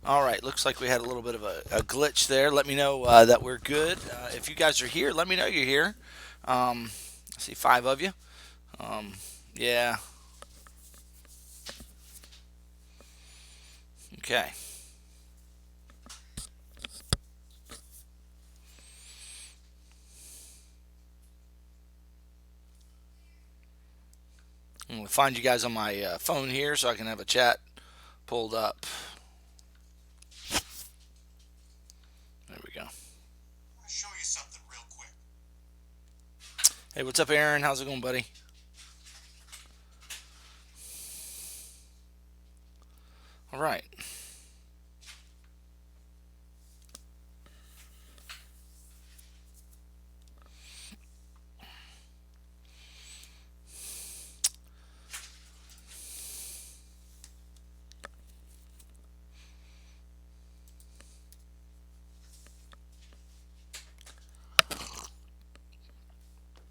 All right, looks like we had a little bit of a glitch there. Let me know that we're good. If you guys are here, let me know you're here. I see five of you. Um, yeah, okay. I'm going to find you guys on my phone here so I can have a chat pulled up. There we go. I'll show you something real quick. Hey, what's up, Aaron? How's it going, buddy? All right.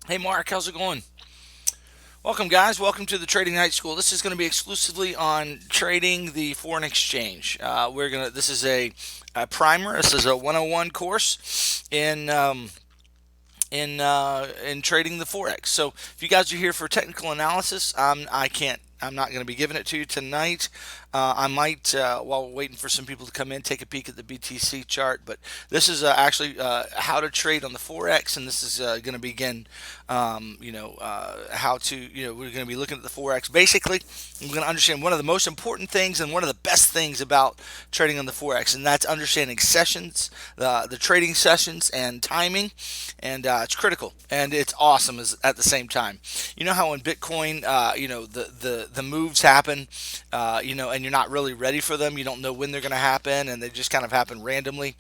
Hey, Mark, how's it going? Welcome, guys. Welcome to the Trading Night School. This is going to be exclusively on trading the foreign exchange. This is a primer. This is a 101 course in trading the forex. So if you guys are here for technical analysis, I can't. I'm not going to be giving it to you tonight. I might, while we're waiting for some people to come in, take a peek at the BTC chart. But this is actually how to trade on the forex, and this is going to begin. How to. We're going to be looking at the forex. Basically, we're going to understand one of the most important things and one of the best things about trading on the forex, and that's understanding sessions, the trading sessions, and timing, and it's critical and it's awesome at the same time. You know how in Bitcoin, the moves happen, and you're not really ready for them. You don't know when they're going to happen, and they just kind of happen randomly.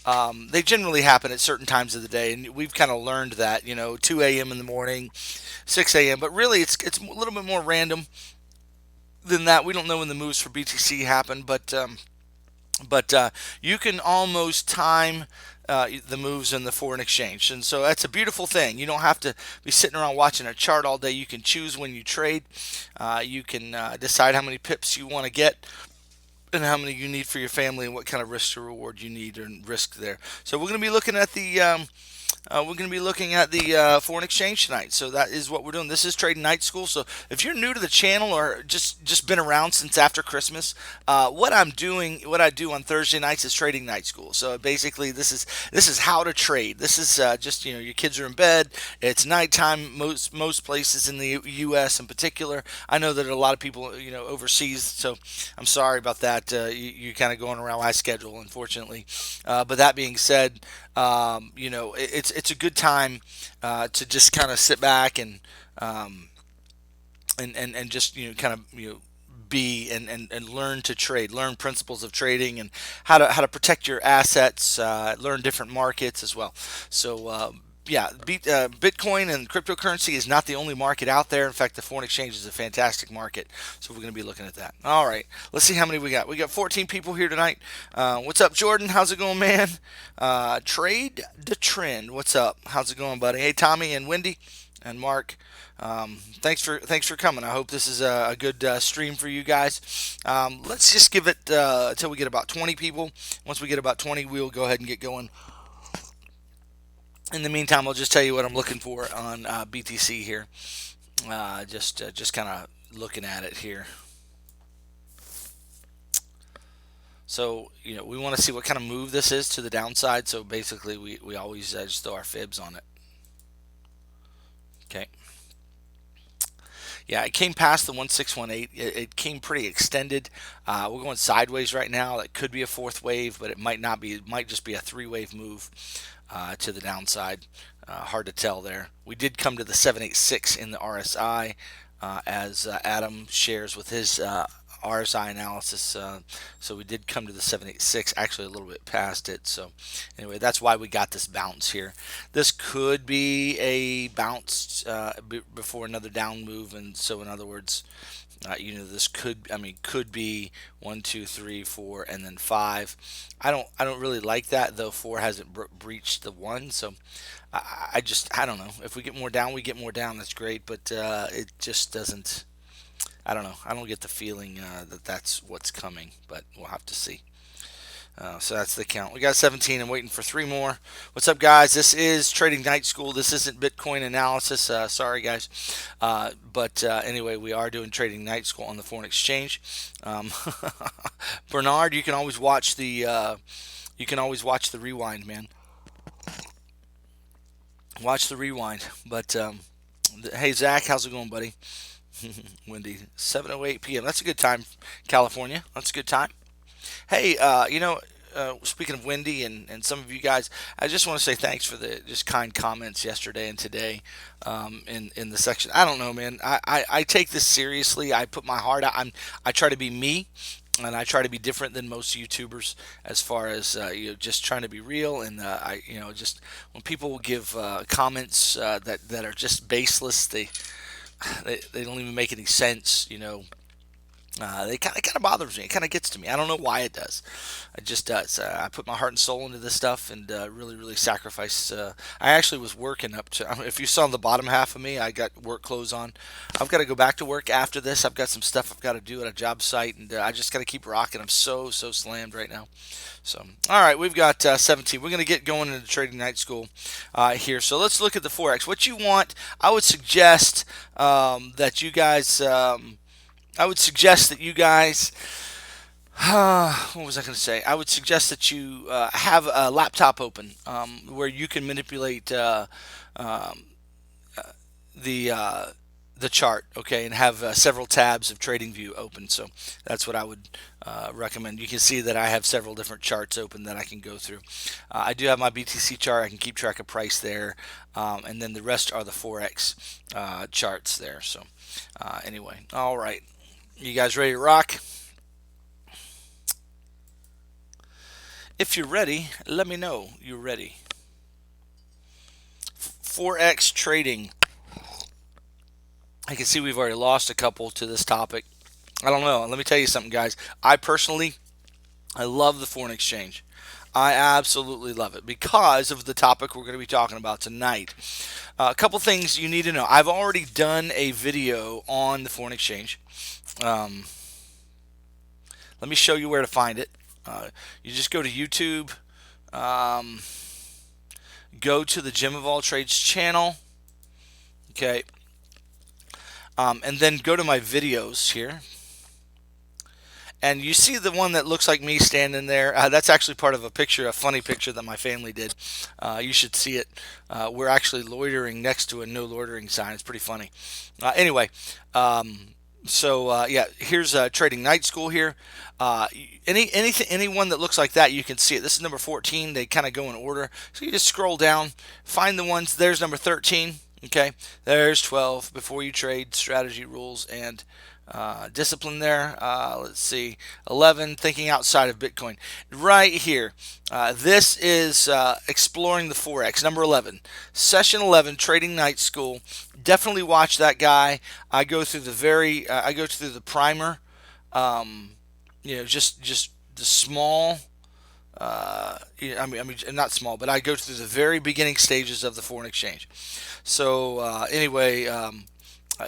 They generally happen at certain times of the day, and we've kind of learned that 2 a.m. in the morning, 6 a.m. But really, it's a little bit more random than that. We don't know when the moves for BTC happen, but you can almost time the moves in the foreign exchange. And so that's a beautiful thing. You don't have to be sitting around watching a chart all day. You can choose when you trade. You can decide how many pips you want to get and how many you need for your family and what kind of risk to reward you need and risk there. So we're going to be looking at the foreign exchange tonight. So that is what we're doing. This is Trading Night School. So if you're new to the channel or just been around since after Christmas, what I do on Thursday nights is Trading Night School. So basically, this is how to trade. This is just your kids are in bed. It's nighttime. Most places in the U.S. in particular. I know that a lot of people overseas. So I'm sorry about that. You're kind of going around my schedule, unfortunately. But that being said, it's a good time to just kind of sit back um, and just kind of be and learn to trade, learn principles of trading and how to protect your assets, learn different markets as well. So. Yeah, Bitcoin and cryptocurrency is not the only market out there. In fact, the foreign exchange is a fantastic market. So we're going to be looking at that. All right, let's see how many we got. We got 14 people here tonight. What's up, Jordan? How's it going, man? Trade the trend. What's up? How's it going, buddy? Hey, Tommy and Wendy and Mark. Thanks for coming. I hope this is a good stream for you guys. Let's just give it until we get about 20 people. Once we get about 20, we'll go ahead and get going. In the meantime, I'll just tell you what I'm looking for on BTC here. Just kind of looking at it here. So we want to see what kind of move this is to the downside. So basically, we always just throw our fibs on it. Okay. Yeah, it came past the 1618. It came pretty extended. We're going sideways right now. That could be a fourth wave, but it might not be. It might just be a three-wave move to the downside. Hard to tell there. We did come to the 786 in the RSI, as Adam shares with his RSI analysis. So we did come to the 786, actually a little bit past it. So anyway, that's why we got this bounce here. This could be a bounce before another down move, and so in other words, this could be one, two, three, four, and then five. I don't really like that though. Four hasn't breached the one, so I don't know. If we get more down, we get more down. That's great, but it just doesn't. I don't know. I don't get the feeling that that's what's coming, but we'll have to see. So that's the count. We got 17 and waiting for three more. What's up, guys? This is Trading Night School. This isn't Bitcoin analysis. Sorry, guys. But anyway, we are doing Trading Night School on the foreign exchange. Um, Bernard, you can always watch the rewind, man. Watch the rewind. But hey, Zach, how's it going, buddy? Windy, 7:08 p.m. That's a good time, California. That's a good time. Hey, speaking of Wendy and some of you guys, I just want to say thanks for the just kind comments yesterday and today in the section. I don't know, man. I take this seriously. I put my heart out. I try to be me. And I try to be different than most YouTubers as far as just trying to be real. And just when people give comments that are just baseless, they don't even make any sense. They kind of bothers me. It kind of gets to me. I don't know why it does. It just does. I put my heart and soul into this stuff and really sacrifice. I actually was working up to. If you saw the bottom half of me, I got work clothes on. I've got to go back to work after this. I've got some stuff I've got to do at a job site, and I just got to keep rocking. I'm so slammed right now. So, all right, we've got 17. We're going to get going into Trading Night School here. So let's look at the Forex. What you want, I would suggest that you guys. I would suggest that you guys. What was I going to say? I would suggest that you have a laptop open where you can manipulate um, the uh, the chart, okay, and have several tabs of TradingView open. So that's what I would recommend. You can see that I have several different charts open that I can go through. I do have my BTC chart. I can keep track of price there, and then the rest are the Forex charts there. So anyway, all right. You guys ready to rock? If you're ready, let me know you're ready. Forex trading. I can see we've already lost a couple to this topic. I don't know. Let me tell you something, guys. I love the foreign exchange. I absolutely love it because of the topic we're going to be talking about tonight. A couple things you need to know. I've already done a video on the foreign exchange. Um, Let me show you where to find it. You just go to YouTube, um, go to the Gem of All Trades channel, okay, and then go to my videos here. And you see the one that looks like me standing there. That's actually part of a picture, a funny picture that my family did. You should see it. We're actually loitering next to a no loitering sign. It's pretty funny. Anyway, yeah, here's Trading Night School here. Anyone that looks like that, you can see it. This is number 14. They kind of go in order. So you just scroll down, find the ones. There's number 13. Okay, there's 12. Before you trade, strategy, rules, and discipline there. Let's see, 11, thinking outside of Bitcoin. Right here, this is exploring the Forex. Number 11, session 11, Trading Night School. Definitely watch that guy. I go through the primer. Just the small. Not small, but I go through the very beginning stages of the foreign exchange. So anyway,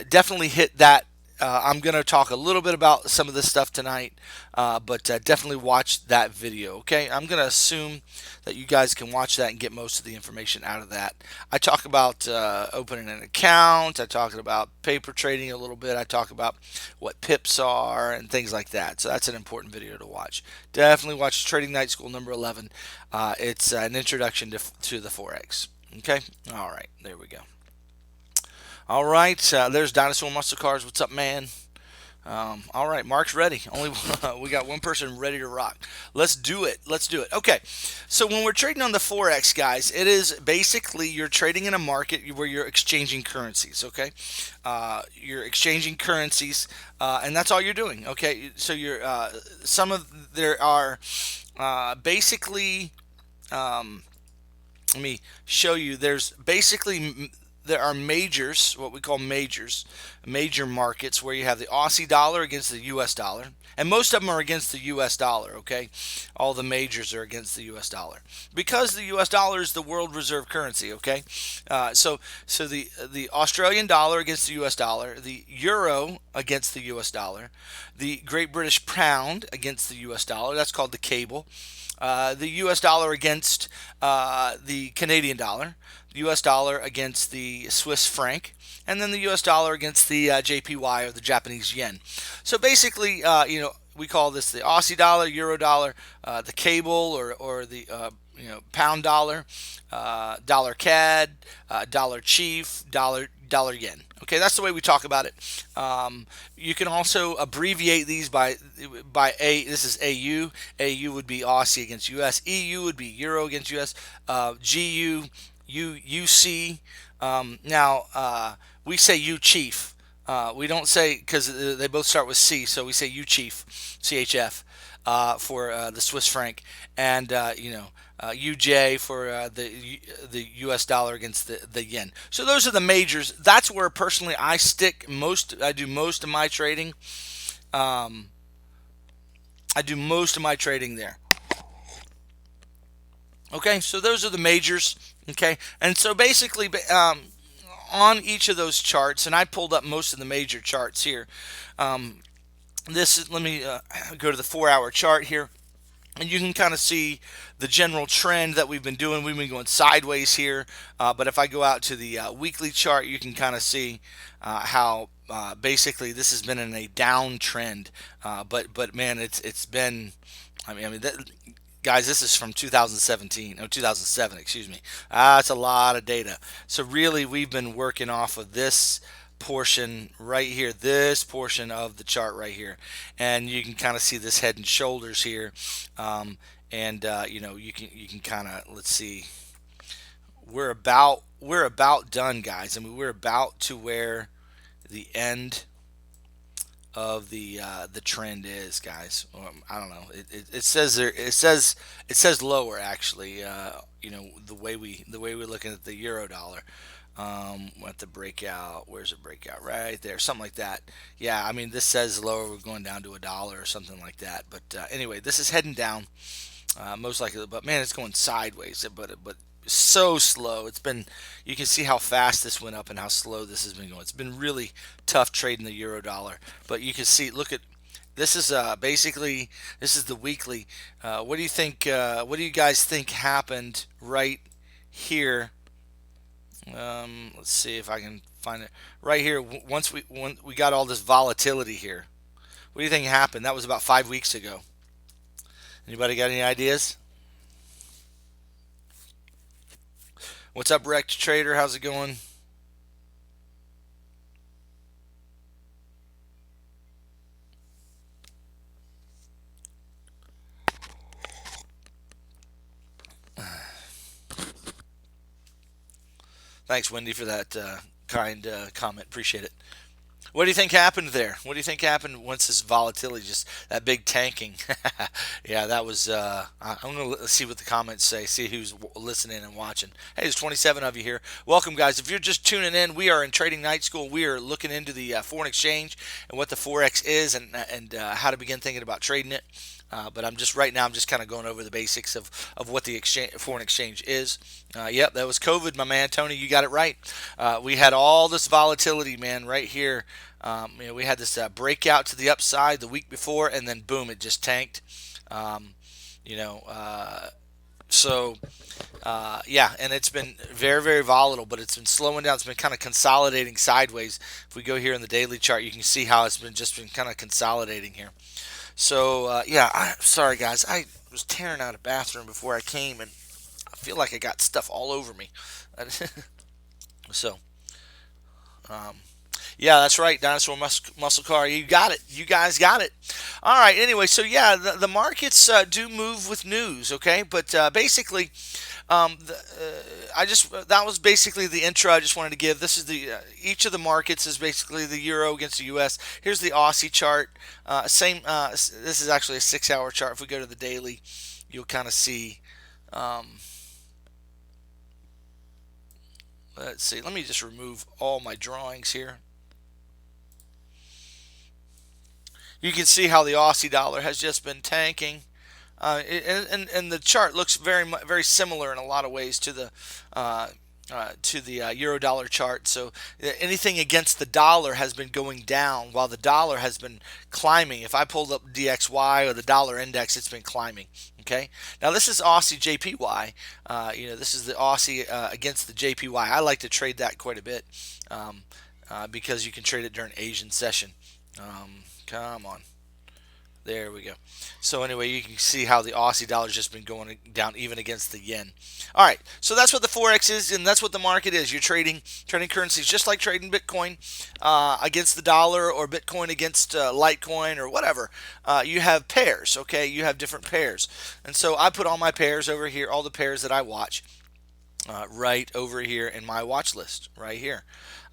definitely hit that. I'm going to talk a little bit about some of this stuff tonight, but definitely watch that video, okay? I'm going to assume that you guys can watch that and get most of the information out of that. I talk about opening an account. I talk about paper trading a little bit. I talk about what pips are and things like that. So that's an important video to watch. Definitely watch Trading Night School number 11. It's an introduction to the Forex, okay? All right, there we go. All right, there's Dinosaur Muscle Cars. What's up, man? All right, Mark's ready. Only we got one person ready to rock. Let's do it. Let's do it. Okay, so when we're trading on the Forex, guys, it is basically you're trading in a market where you're exchanging currencies. Okay, you're exchanging currencies, and that's all you're doing. Okay, so you're there are basically. Let me show you. There's basically there are majors, what we call majors, major markets where you have the Aussie dollar against the U.S. dollar, and most of them are against the U.S. dollar. Okay, all the majors are against the U.S. dollar because the U.S. dollar is the world reserve currency. Okay, so the Australian dollar against the U.S. dollar, the euro against the U.S. dollar, the Great British pound against the U.S. dollar. That's called the cable. The U.S. dollar against the Canadian dollar, the U.S. dollar against the Swiss franc, and then the U.S. dollar against the JPY or the Japanese yen. So basically, we call this the Aussie dollar, Euro dollar, the cable or the pound dollar, dollar CAD, dollar chief, dollar yen. Okay, that's the way we talk about it. You can also abbreviate these by A. This is AU. AU would be Aussie against US. EU would be Euro against US. GU, UC. We say U chief. We don't say because they both start with C, so we say U chief, CHF, for the Swiss franc, and UJ for the U.S. dollar against the yen. So those are the majors. That's where personally I stick most. I do most of my trading. Um, I do most of my trading there. Okay, so those are the majors. Okay, and so basically, on each of those charts, and I pulled up most of the major charts here. Um, this is let me go to the 4 hour chart here. And you can kind of see the general trend that we've been doing. We've been going sideways here, but if I go out to the weekly chart, you can kind of see how basically this has been in a downtrend. But man, it's been. That, guys, this is from 2017, oh 2007, excuse me. That's a lot of data. So really, we've been working off of this portion right here, this portion of the chart right here, and you can kind of see this head and shoulders here, and you can kind of let's see, we're about done, guys. I mean, we're about to where the end of the trend is, guys. I don't know. It says there. It says lower actually. The way we're looking at the euro dollar. At the breakout. Where's the breakout? Right there, something like that. Yeah, I mean this says lower. We're going down to a dollar or something like that. But anyway, this is heading down. Most likely, but man, it's going sideways. But so slow. It's been. You can see how fast this went up and how slow this has been going. It's been really tough trading the euro dollar. But you can see. Look at. This is basically this is the weekly. What do you think? What do you guys think happened right here? Let's see if I can find it right here. Once we got all this volatility here, what do you think happened? That was about 5 weeks ago. Anybody got any ideas? What's up, Wrecked Trader? How's it going? Thanks, Wendy, for that kind comment. Appreciate it. What do you think happened there? What do you think happened once this volatility, just that big tanking? Yeah, that was. I'm going to see what the comments say, see who's listening and watching. Hey, there's 27 of you here. Welcome, guys. If you're just tuning in, we are in Trading Night School. We are looking into the foreign exchange and what the Forex is and how to begin thinking about trading it. But I'm just right now. I'm just kind of going over the basics of what the foreign exchange is. Yep, that was COVID, my man Tony. You got it right. We had all this volatility, man, right here. We had this breakout to the upside the week before, and then boom, it just tanked. Um, you know, so yeah, and it's been very, very volatile, but it's been slowing down. It's been kind of consolidating sideways. If we go here in the daily chart, you can see how it's been just been kind of consolidating here. So yeah, sorry guys, I was tearing out a bathroom before I came, and I feel like I got stuff all over me. So um, yeah, that's right, Dinosaur Muscle Car. You got it. You guys got it. All right. Anyway, so yeah, the markets do move with news, okay? But basically, I just that was basically the intro I just wanted to give. This is the each of the markets is basically the euro against the U.S. Here's the Aussie chart. Same. This is actually a 6 hour chart. If we go to the daily, you'll kind of see. Um, Let's see. Let me just remove all my drawings here. You can see how the Aussie dollar has just been tanking. And the chart looks very similar in a lot of ways uh, to the euro dollar chart. So anything against the dollar has been going down while the dollar has been climbing. If I pulled up DXY or the dollar index, it's been climbing. Okay. Now this is Aussie JPY. This is the Aussie against the JPY. I like to trade that quite a bit because you can trade it during Asian session. Come on. There we go. So anyway, you can see how the Aussie dollar's just been going down even against the yen. All right, so that's what the Forex is, and that's what the market is. You're trading currencies just like trading Bitcoin against the dollar or Bitcoin against Litecoin or whatever. You have pairs, okay? You have different pairs. And so I put all my pairs over here, all the pairs that I watch right over here in my watch list, right here.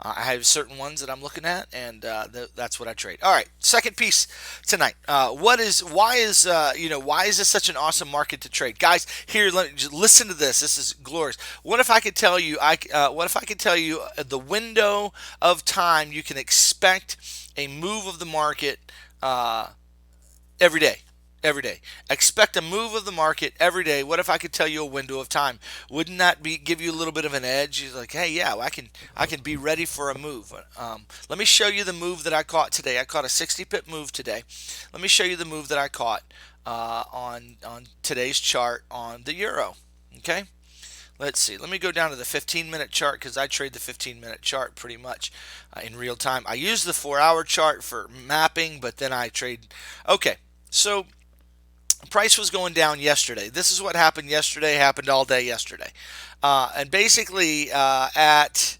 I have certain ones that I'm looking at, and that's what I trade. All right, second piece tonight. Why is this such an awesome market to trade, guys? Here, just listen to this. This is glorious. What if I could tell you? What if I could tell you the window of time you can expect a move of the market every day? Every day. Expect a move of the market every day. What if I could tell you a window of time? Wouldn't that give you a little bit of an edge? You're like, hey, yeah, well, I can be ready for a move. Let me show you the move that I caught today. I caught a 60 pip move today. Let me show you the move that I caught on today's chart on the euro. Okay. Let's see. Let me go down to the 15-minute chart because I trade the 15-minute chart pretty much in real time. I use the 4-hour chart for mapping, but then I trade. Okay. So price was going down yesterday. This is what happened yesterday, happened all day yesterday. And basically at,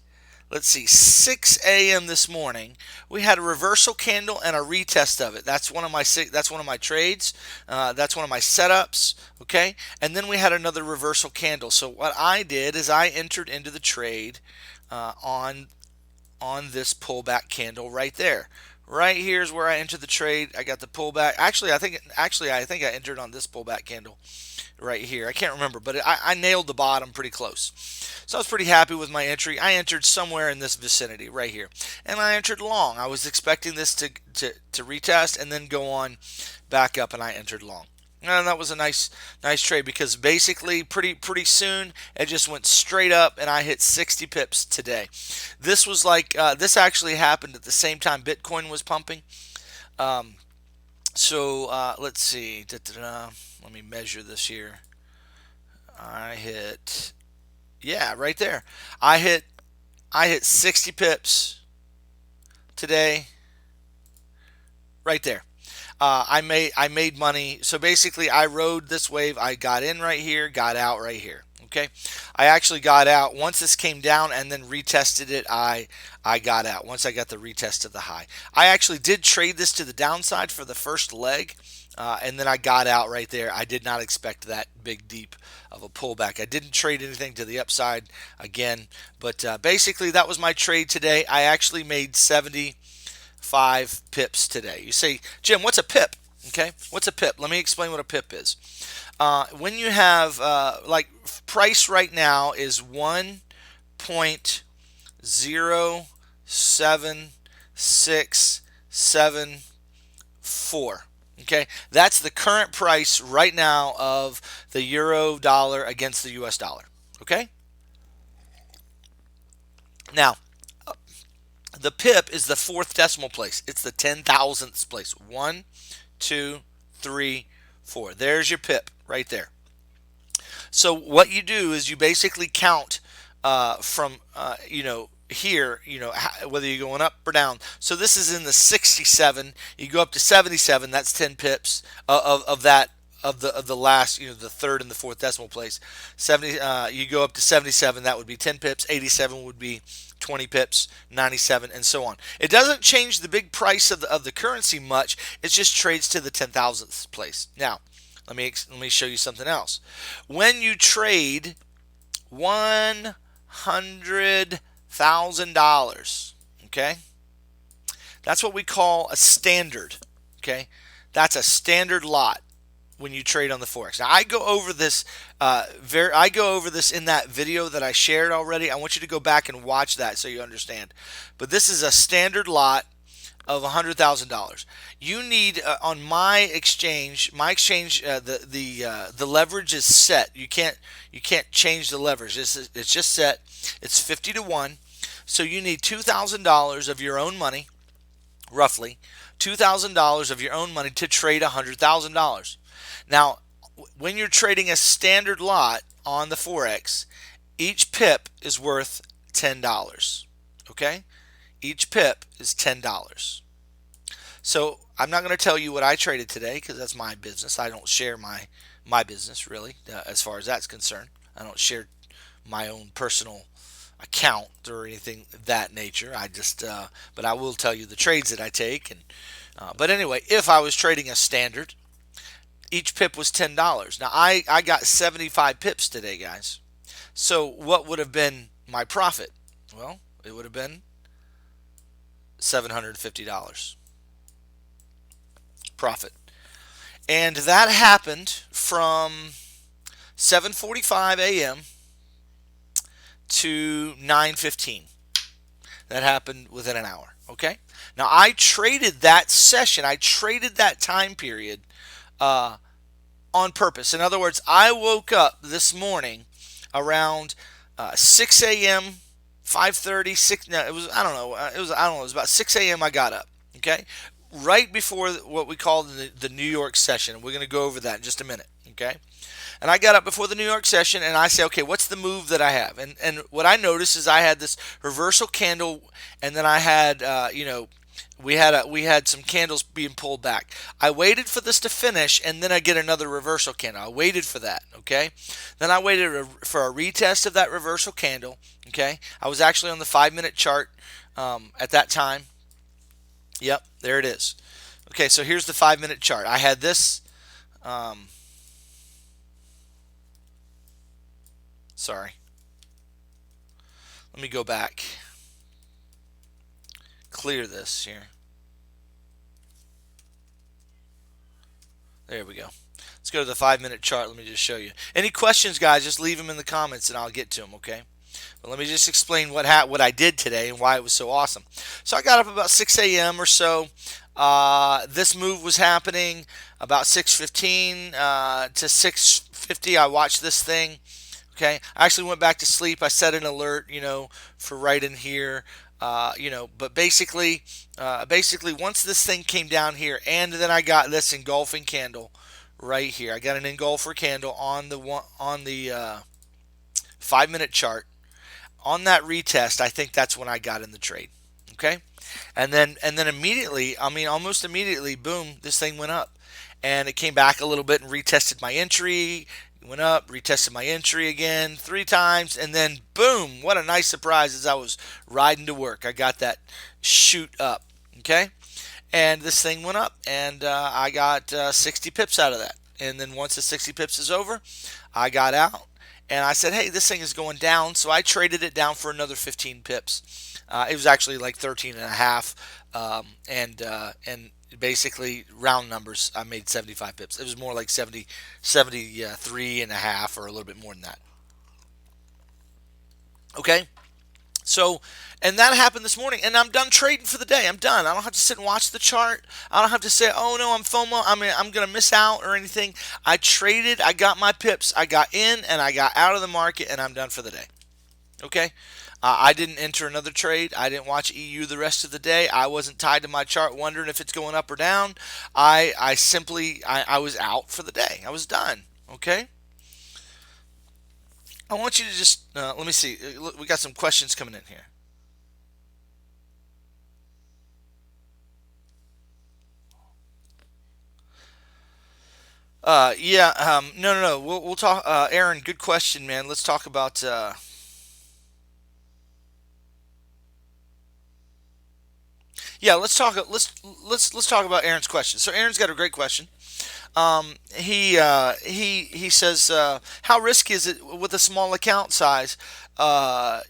let's see, 6 a.m. this morning, we had a reversal candle and a retest of it. That's one of my trades. That's one of my setups, okay? And then we had another reversal candle. So what I did is I entered into the trade on this pullback candle right there. Right here is where I entered the trade. I got the pullback. I think I entered on this pullback candle right here. I can't remember, but I nailed the bottom pretty close. So I was pretty happy with my entry. I entered somewhere in this vicinity right here, and I entered long. I was expecting this to retest and then go on back up, and I entered long. And that was a nice trade because basically pretty soon it just went straight up and I hit 60 pips today. This was like this actually happened at the same time Bitcoin was pumping. Um, let's see. Let me measure this here. I hit, yeah, right there. I hit 60 pips today, right there. I made money. So basically, I rode this wave. I got in right here, got out right here. Okay, I actually got out once this came down and then retested it. I got out once I got the retest of the high. I actually did trade this to the downside for the first leg. And then I got out right there. I did not expect that big deep of a pullback. I didn't trade anything to the upside again, but basically that was my trade today. I actually made 75 pips today. You say, Jim, what's a pip? Okay, what's a pip? Let me explain what a pip is. When you have like price right now is 1.07674. Okay, that's the current price right now of the euro dollar against the US dollar. Okay, now the pip is the fourth decimal place. It's the 10,000th place. One, two, three, four. There's your pip right there. So what you do is you basically count from here, whether you're going up or down. So this is in the 67. You go up to 77. That's 10 pips of that of the last, the third and the fourth decimal place. 70. You go up to 77. That would be 10 pips. 87 would be 20 pips, 97, and so on. It doesn't change the big price of the currency much. It just trades to the 10,000th place. Now, let me show you something else. When you trade $100,000, okay, that's what we call a standard. Okay, that's a standard lot. when you trade on the forex. Now I go over this I go over this in that video that I shared already. I want you to go back and watch that so you understand. But this is a standard lot of $100,000. You need on my exchange, the leverage is set. You can't change the leverage. It's just set. It's 50 to 1. So you need $2,000 of your own money, roughly $2,000 of your own money to trade $100,000. Now, when you're trading a standard lot on the forex, each pip is worth $10. Okay, each pip is $10. So I'm not going to tell you what I traded today because that's my business. I don't share my business really, as far as that's concerned. I don't share my own personal account or anything of that nature. But I will tell you the trades that I take. But anyway, if I was trading a standard, each pip was $10. Now I got 75 pips today, guys. So what would have been my profit? Well, it would have been $750 profit. And that happened from 7:45 a.m. to 9:15. That happened within an hour. Okay. Now I traded that session. I traded that time period on purpose. In other words, I woke up this morning around 6 a.m., 5:30, 6. No, it was I don't know. I don't know. It was about 6 a.m. I got up. Okay, right before what we call the New York session. We're going to go over that in just a minute. Okay. And I got up before the New York session and I say, okay, what's the move that I have? And what I noticed is I had this reversal candle, and then I had, we had some candles being pulled back. I waited for this to finish, and then I get another reversal candle. I waited for that. Okay. Then I waited for a retest of that reversal candle. Okay. I was actually on the 5-minute chart at that time. Yep, there it is. Okay, so here's the 5-minute chart. I had this. Sorry. Let me go back. Clear this here. There we go. Let's go to the 5-minute chart. Let me just show you. Any questions, guys, just leave them in the comments and I'll get to them, okay? But let me just explain what I did today and why it was so awesome. So I got up about 6 a.m. or so. This move was happening about 6:15 to 6:50. I watched this thing. Okay, I actually went back to sleep. I set an alert, for right in here. But basically, once this thing came down here, and then I got this engulfing candle right here. I got an engulfer candle on the 5-minute chart. On that retest, I think that's when I got in the trade. Okay, and then immediately, almost immediately, boom, this thing went up, and it came back a little bit and retested my entry. Went up, retested my entry again 3 times, and then boom, what a nice surprise as I was riding to work. I got that shoot up, okay? And this thing went up, and I got 60 pips out of that. And then once the 60 pips is over, I got out, and I said, hey, this thing is going down, so I traded it down for another 15 pips. It was actually like 13 and a half, and basically round numbers, I made 75 pips. It was more like 73 and a half, or a little bit more than that. Okay, so, and that happened this morning, and I'm done trading for the day. I'm done. I don't have to sit and watch the chart. I don't have to say, oh no, I'm FOMO, I'm gonna miss out or anything. I traded, I got my pips, I got in and I got out of the market, and I'm done for the day. Okay. I didn't enter another trade. I didn't watch EU the rest of the day. I wasn't tied to my chart wondering if it's going up or down. I simply was out for the day. I was done. Okay. I want you to just let me see. We got some questions coming in here. Yeah. No, no, no. We'll talk. Aaron, good question, man. Let's talk about. Yeah, let's talk about Aaron's question. So Aaron's got a great question. He says, how risky is it with a small account size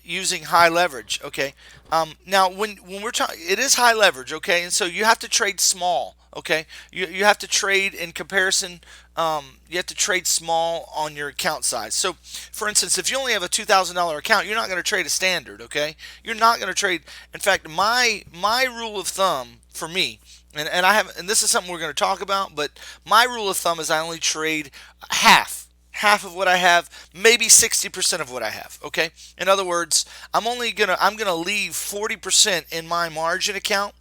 using high leverage? Okay. Now when we're talking, it is high leverage. Okay, and so you have to trade small. Okay, you have to trade in comparison. You have to trade small on your account size. So, for instance, if you only have a $2,000 account, you're not going to trade a standard. Okay, you're not going to trade. In fact, my rule of thumb for me, and I have, and this is something we're going to talk about, but my rule of thumb is I only trade half of what I have, maybe 60% of what I have. Okay, in other words, I'm gonna leave 40% in my margin account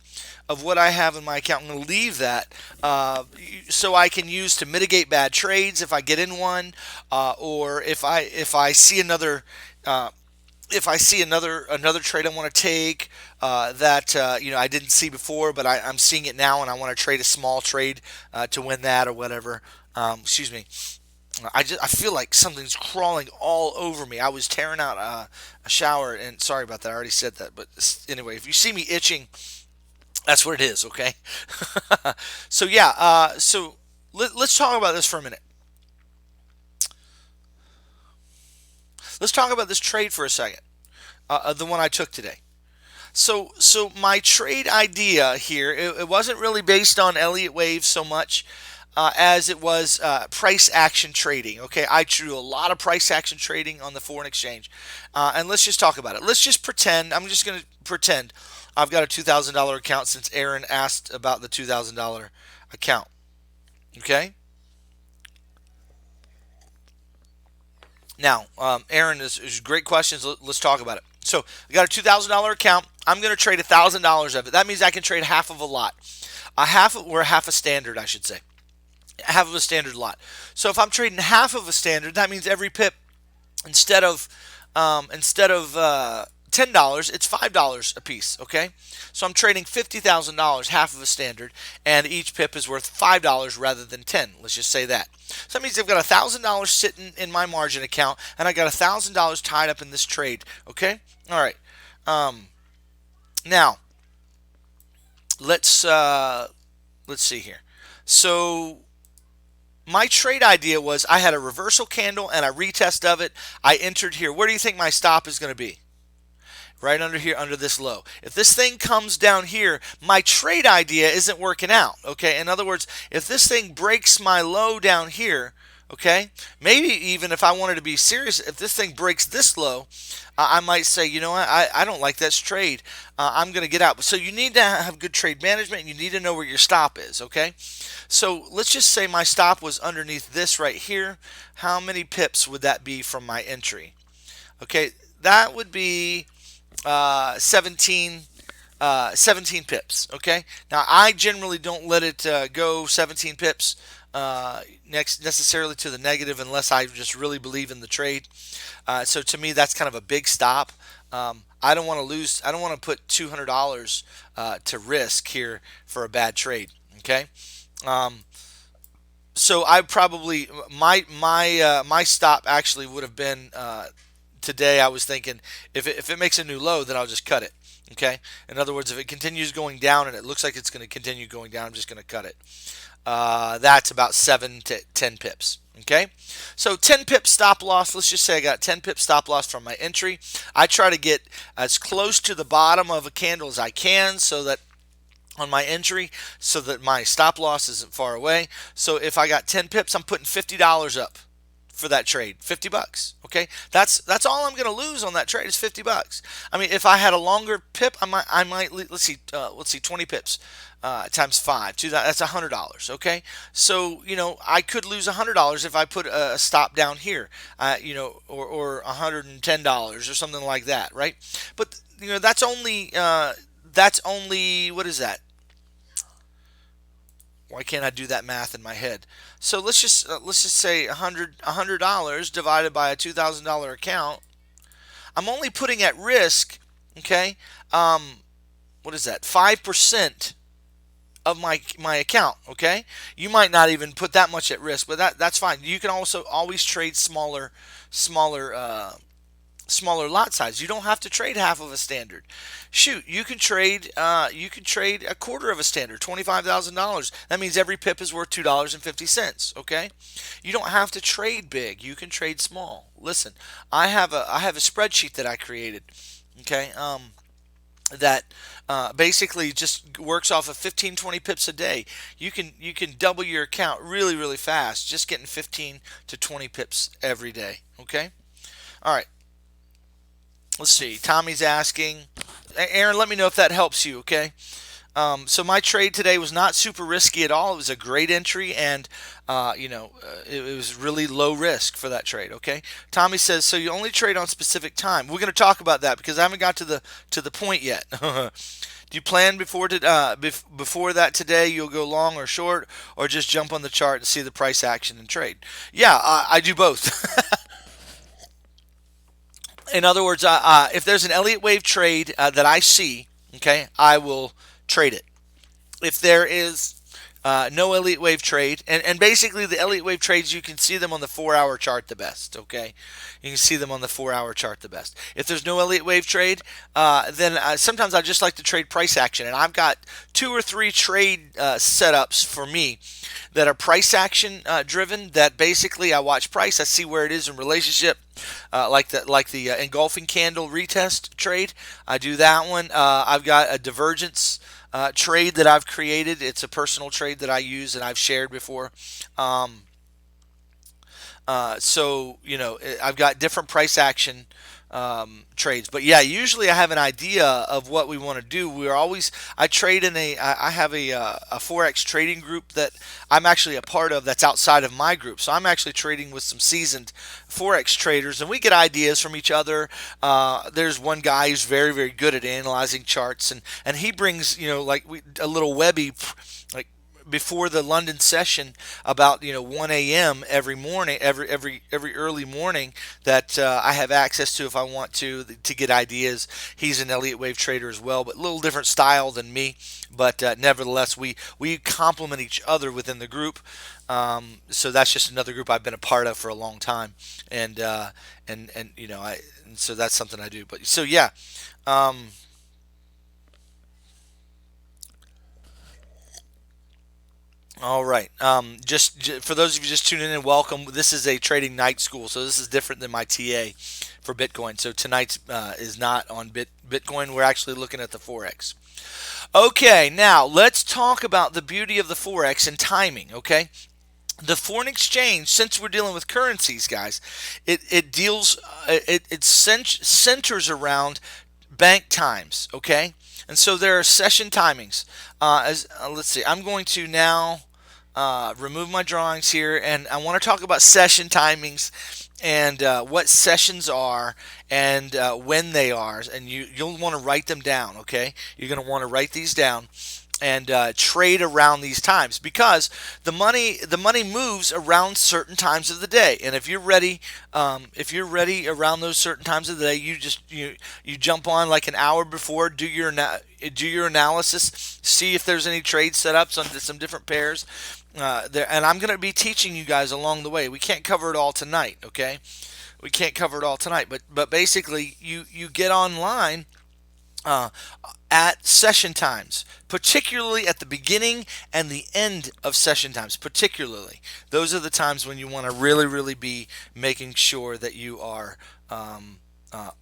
of what I have in my account. I'm going to leave that so I can use to mitigate bad trades if I get in one, or if I see another. If I see another trade I want to take that I didn't see before, but I'm seeing it now, and I want to trade a small trade to win that or whatever. Excuse me. I feel like something's crawling all over me. I was tearing out a shower, and sorry about that. I already said that, but anyway, if you see me itching, that's what it is, okay? So yeah, let's talk about this for a minute. Let's talk about this trade for a second. The one I took today. So my trade idea here, it wasn't really based on Elliott waves so much as it was price action trading. Okay, I do a lot of price action trading on the foreign exchange, and let's just talk about it. Let's just pretend. I'm just going to pretend I've got a $2,000 account since Aaron asked about the $2,000 account. Okay. Now, Aaron is great questions. Let's talk about it. So I got a $2,000 account. I'm going to trade $1,000 of it. That means I can trade half of a lot, half a standard, I should say, half of a standard lot. So if I'm trading half of a standard, that means every pip instead of $10, it's $5 a piece. Okay, so I'm trading $50,000, half of a standard, and each pip is worth $5 rather than 10. Let's just say that. So that means I've got $1,000 sitting in my margin account, and I got $1,000 tied up in this trade. Okay, all right. Now let's let's see here. So my trade idea was I had a reversal candle and a retest of it. I entered here. Where do you think my stop is going to be? Right under here, under this low. If this thing comes down here, my trade idea isn't working out. Okay, in other words, if this thing breaks my low down here, okay, maybe even if I wanted to be serious, if this thing breaks this low, I might say, you know what, I don't like this trade. I'm going to get out. So you need to have good trade management, and you need to know where your stop is. Okay, so let's just say my stop was underneath this right here. How many pips would that be from my entry? Okay, that would be 17, 17 pips. Okay. Now I generally don't let it go 17 pips next necessarily to the negative unless I just really believe in the trade. So to me, that's kind of a big stop. I don't want to lose. I don't want to put $200 to risk here for a bad trade. Okay. Um, so I probably my stop actually would have been today. I was thinking if it makes a new low, then I'll just cut it. Okay. In other words, if it continues going down and it looks like it's going to continue going down, I'm just going to cut it. That's about 7 to 10 pips. Okay, so 10 pip stop loss. Let's just say I got 10 pip stop loss from my entry. I try to get as close to the bottom of a candle as I can so that on my entry so that my stop loss isn't far away. So if I got 10 pips, I'm putting $50 up for that trade. $50. Okay, that's all I'm going to lose on that trade is $50. I mean, if I had a longer pip, I might let's see 20 pips times 5, that's $100. Okay, so I could lose $100 if I put a stop down here, or $110 or something like that, right? But that's only what is that? Why can't I do that math in my head? So let's just say $100 divided by a $2,000 account. I'm only putting at risk, okay? What is that? 5% of my account, okay? You might not even put that much at risk, but that's fine. You can also always trade smaller lot size. You don't have to trade half of a standard. Shoot, you can trade a quarter of a standard, $25,000. That means every pip is worth $2.50. Okay, you don't have to trade big. You can trade small. Listen, I have a spreadsheet that I created. Okay, that basically just works off of 15, 20 pips a day. You can double your account really, really fast just getting 15 to 20 pips every day. Okay. All right. Let's see. Tommy's asking, Aaron, let me know if that helps you. Okay. So my trade today was not super risky at all. It was a great entry, and it was really low risk for that trade. Okay. Tommy says, so you only trade on specific time. We're going to talk about that because I haven't got to the point yet. Do you plan before that today? You'll go long or short, or just jump on the chart and see the price action and trade? Yeah, I do both. In other words, if there's an Elliott wave trade that I see, okay, I will trade it. If there is no Elliott wave trade, and basically the Elliott wave trades, you can see them on the 4 hour chart the best. Okay, you can see them on the 4 hour chart the best. If there's no Elliott wave trade, then sometimes I just like to trade price action, and I've got two or three trade setups for me that are price action driven. That basically I watch price, I see where it is in relationship, like the engulfing candle retest trade. I do that one. I've got a divergence trade that I've created. It's a personal trade that I use and I've shared before. Um, so I've got different price action trades, but yeah, usually I have an idea of what we want to do. I trade I have a Forex trading group that I'm actually a part of that's outside of my group. So I'm actually trading with some seasoned Forex traders, and we get ideas from each other. There's one guy who's very, very good at analyzing charts, and he brings, a little Webby, like before the London session about 1 a.m. every morning, every early morning that I have access to if I want to get ideas. He's an Elliott Wave trader as well, but a little different style than me. But nevertheless, we complement each other within the group. So that's just another group I've been a part of for a long time, and so that's something I do. But so yeah. Um, All right. For those of you just tuning in, welcome. This is a trading night school, so this is different than my TA for Bitcoin. So tonight's is not on Bitcoin. We're actually looking at the Forex. Okay, now let's talk about the beauty of the Forex and timing. Okay, the foreign exchange, since we're dealing with currencies, guys, it deals it centers around bank times. Okay, and so there are session timings. As Let's see, I'm going to now remove my drawings here, and I want to talk about session timings and what sessions are and when they are, and you'll want to write them down. Okay, you're going to want to write these down and trade around these times because the money moves around certain times of the day, and if you're ready around those certain times of the day, you jump on like an hour before, do your analysis, see if there's any trade setups on some different pairs there, and I'm going to be teaching you guys along the way. We can't cover it all tonight, okay? We can't cover it all tonight, but basically you get online uh, at session times, particularly at the beginning and the end of session times. Particularly, those are the times when you want to really, really be making sure that you are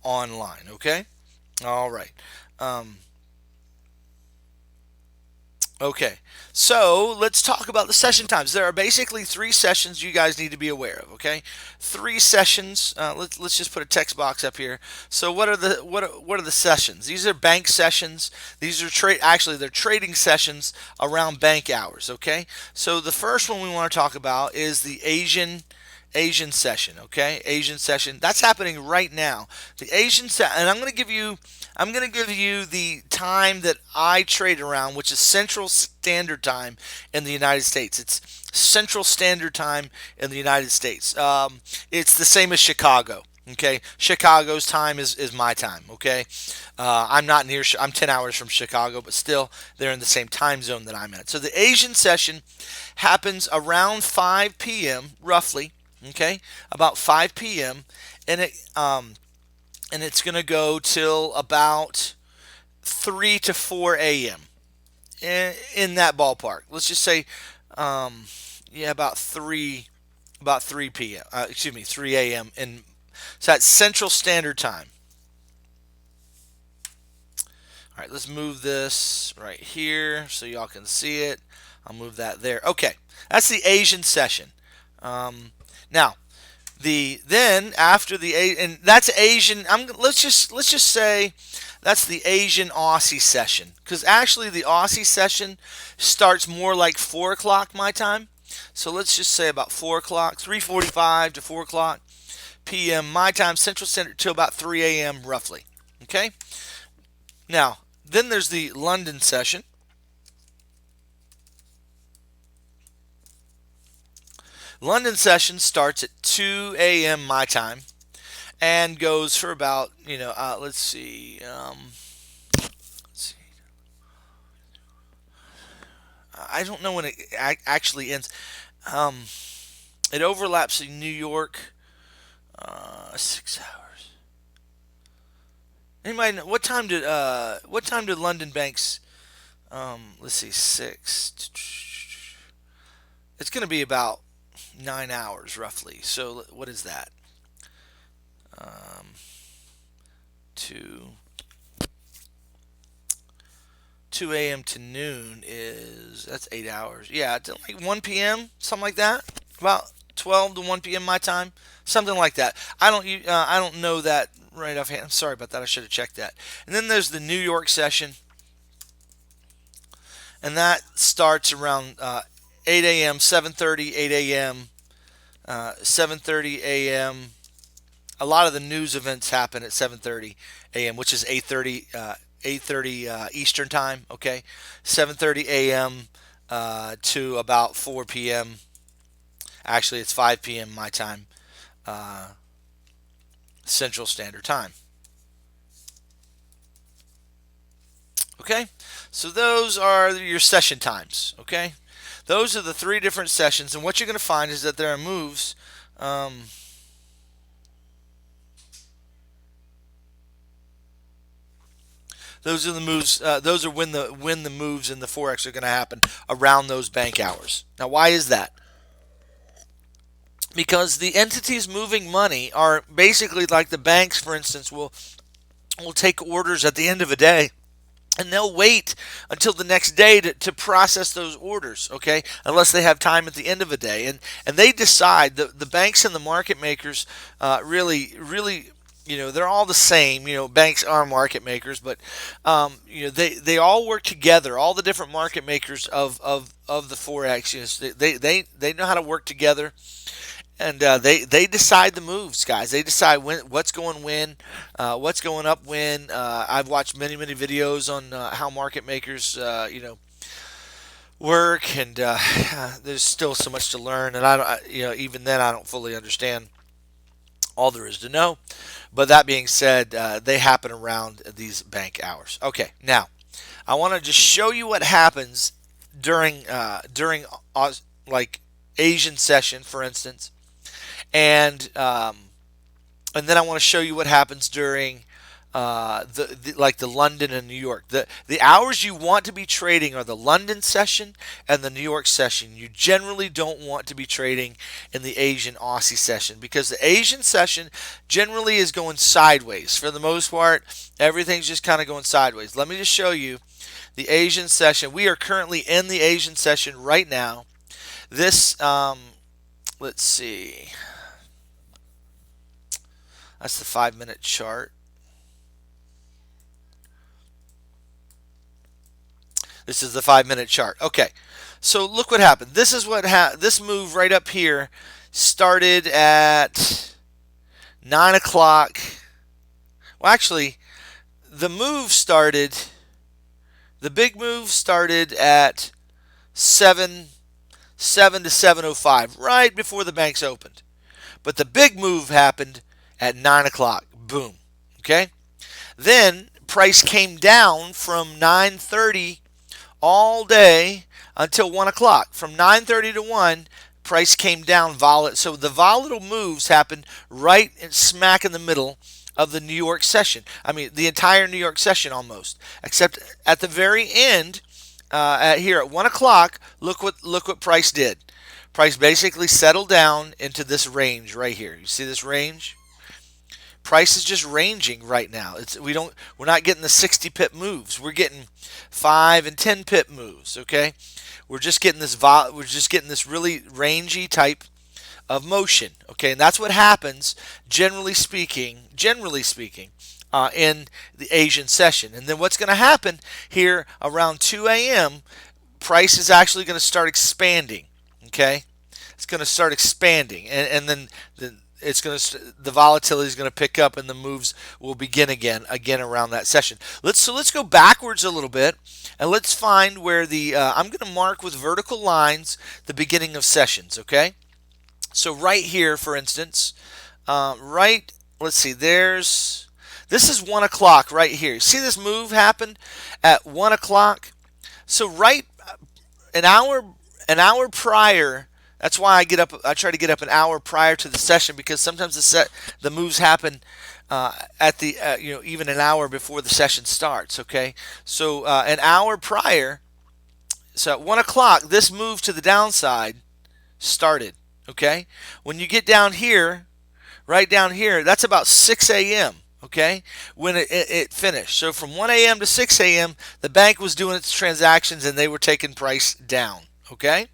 online. Okay, all right. Um, Okay, so let's talk about the session times. There are basically three sessions you guys need to be aware of. Okay, three sessions. Let's just put a text box up here. So what are the sessions? These are bank sessions. These are trade. Actually, they're trading sessions around bank hours. Okay, so the first one we want to talk about is the Asian session. Okay, Asian session. That's happening right now. The and I'm going to give you the time that I trade around, which is Central Standard Time in the United States. It's Central Standard Time in the United States. It's the same as Chicago. Okay, Chicago's time is my time. Okay, I'm not near. I'm 10 hours from Chicago, but still, they're in the same time zone that I'm at. So the Asian session happens around 5 p.m. roughly. Okay, about 5 p.m. and it's going to go till about 3 to 4 a.m. In that ballpark. Let's just say, yeah, about 3 p.m. Excuse me, 3 a.m. So that's Central Standard Time. All right, let's move this right here so y'all can see it. I'll move that there. Okay, that's the Asian session. Now, then after and that's Asian. Let's just say that's the Asian Aussie session, because actually the Aussie session starts more like 4 o'clock my time. So let's just say about 4 o'clock, 3:45 to 4 o'clock p.m. my time, Central Standard, till about 3 a.m. roughly. Okay. Now, then there's the London session. London session starts at 2 a.m. my time and goes for about, let's see. I don't know when it actually ends. Um, it overlaps in New York, 6 hours. Anybody know what time did London banks? Let's see, six. It's going to be about 9 hours roughly. So what is that? Um, two 2 a.m. to noon is that's 8 hours. Yeah, it's like 1 p.m. something like that. About 12 to 1 p.m. my time, something like that. I don't know that right offhand. I'm sorry about that. I should have checked that. And then there's the New York session, and that starts around 8 a.m., 7:30, 8 a.m., 7:30 a.m. A lot of the news events happen at 7:30 a.m., which is 8:30 Eastern time. Okay, 7:30 a.m. To about 4 p.m. Actually, it's 5 p.m. my time, uh, Central Standard Time. Okay, so those are your session times. Okay, those are the three different sessions, and what you're going to find is that there are moves. Um, those are the moves. Those are when the moves in the forex are going to happen around those bank hours. Now, why is that? Because the entities moving money are basically like the banks, for instance, will take orders at the end of a day, and they'll wait until the next day to process those orders, okay, unless they have time at the end of a day, and they decide, the banks and the market makers, really, they're all the same. Banks are market makers, but they all work together. All the different market makers of the forex, they know how to work together, and they decide the moves, guys. They decide what's going when, what's going up when. I've watched many videos on how market makers, work, and there's still so much to learn. And even then, I don't fully understand all there is to know. But that being said, they happen around these bank hours. Okay, now I want to just show you what happens during like Asian session, for instance, and and then I want to show you what happens during like the London and New York. The hours you want to be trading are the London session and the New York session. You generally don't want to be trading in the Asian Aussie session, because the Asian session generally is going sideways. For the most part, everything's just kind of going sideways. Let me just show you the Asian session. We are currently in the Asian session right now. This let's see. That's the 5 minute chart. This is the 5 minute chart. Okay, so look what happened. This is this move right up here started at 9 o'clock. Well, actually, the move started. The big move started at 7 to 7:05, right before the banks opened. But the big move happened at 9 o'clock. Boom. Okay. Then price came down from 9:30 all day until 1 o'clock. From 9:30 to 1, price came down volatile. So the volatile moves happened right smack in the middle of the New York session. I mean, the entire New York session almost, except at the very end, here at 1 o'clock. Look what price did. Price basically settled down into this range right here. You see this range? Price is just ranging right now. We're not getting the 60 pip moves. We're getting 5 and 10 pip moves. Okay, we're just getting this really rangy type of motion. Okay, and that's what happens generally speaking, in the Asian session. And then what's going to happen here around 2 a.m. Price is actually going to start expanding. Okay, it's going to start expanding, and then the volatility is going to pick up, and the moves will begin again around that session. Let's go backwards a little bit, and let's find where I'm going to mark with vertical lines the beginning of sessions. Okay, so right here, for instance, right. Let's see. This is 1 o'clock right here. See this move happened at 1 o'clock. So right an hour prior. That's why I try to get up an hour prior to the session, because sometimes the moves happen at the even an hour before the session starts. Okay, so an hour prior. So at 1 o'clock, this move to the downside started. Okay, when you get down here, right down here, that's about 6 a.m. Okay, when it finished. So from 1 a.m. to 6 a.m., the bank was doing its transactions, and they were taking price down. Okay,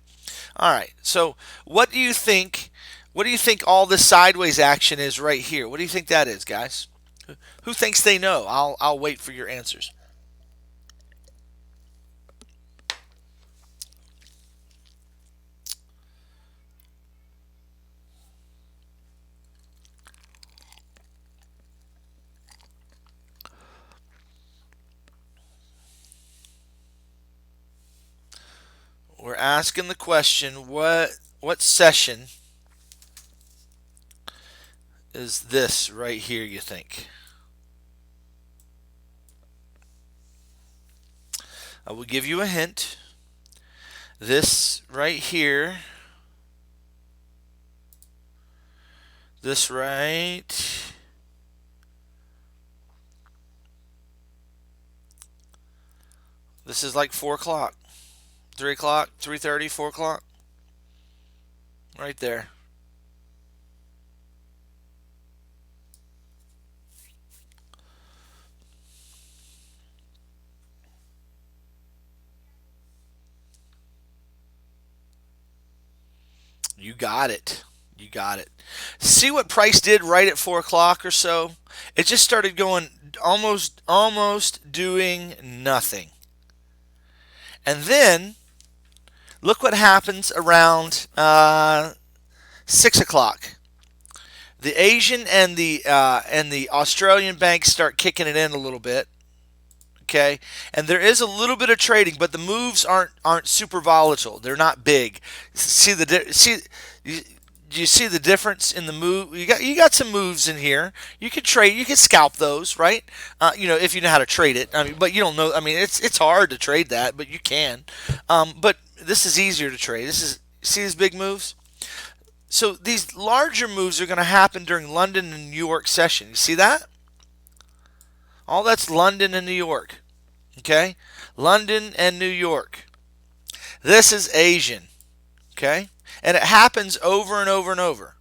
all right. So what do you think? What do you think all this sideways action is right here? What do you think that is, guys? Who thinks they know? I'll wait for your answers. We're asking the question, what session is this right here, you think? I will give you a hint. This right here, this right, this is like 4 o'clock, 3 o'clock, 3:30, 4 o'clock, right there. You got it. You got it. See what price did right at 4 o'clock or so? It just started going almost doing nothing. And then look what happens around 6 o'clock. The Asian and the Australian banks start kicking it in a little bit. Okay, and there is a little bit of trading, but the moves aren't super volatile. They're not big. Do you see the difference in the move? You got some moves in here. You could trade. You could scalp those, right? If you know how to trade it. I mean, but you don't know. I mean, it's hard to trade that, but you can. But this is easier to trade. See these big moves. So these larger moves are going to happen during London and New York session. You see that? All that's London and New York. Okay? London and New York. This is Asian. Okay? And it happens over and over and over.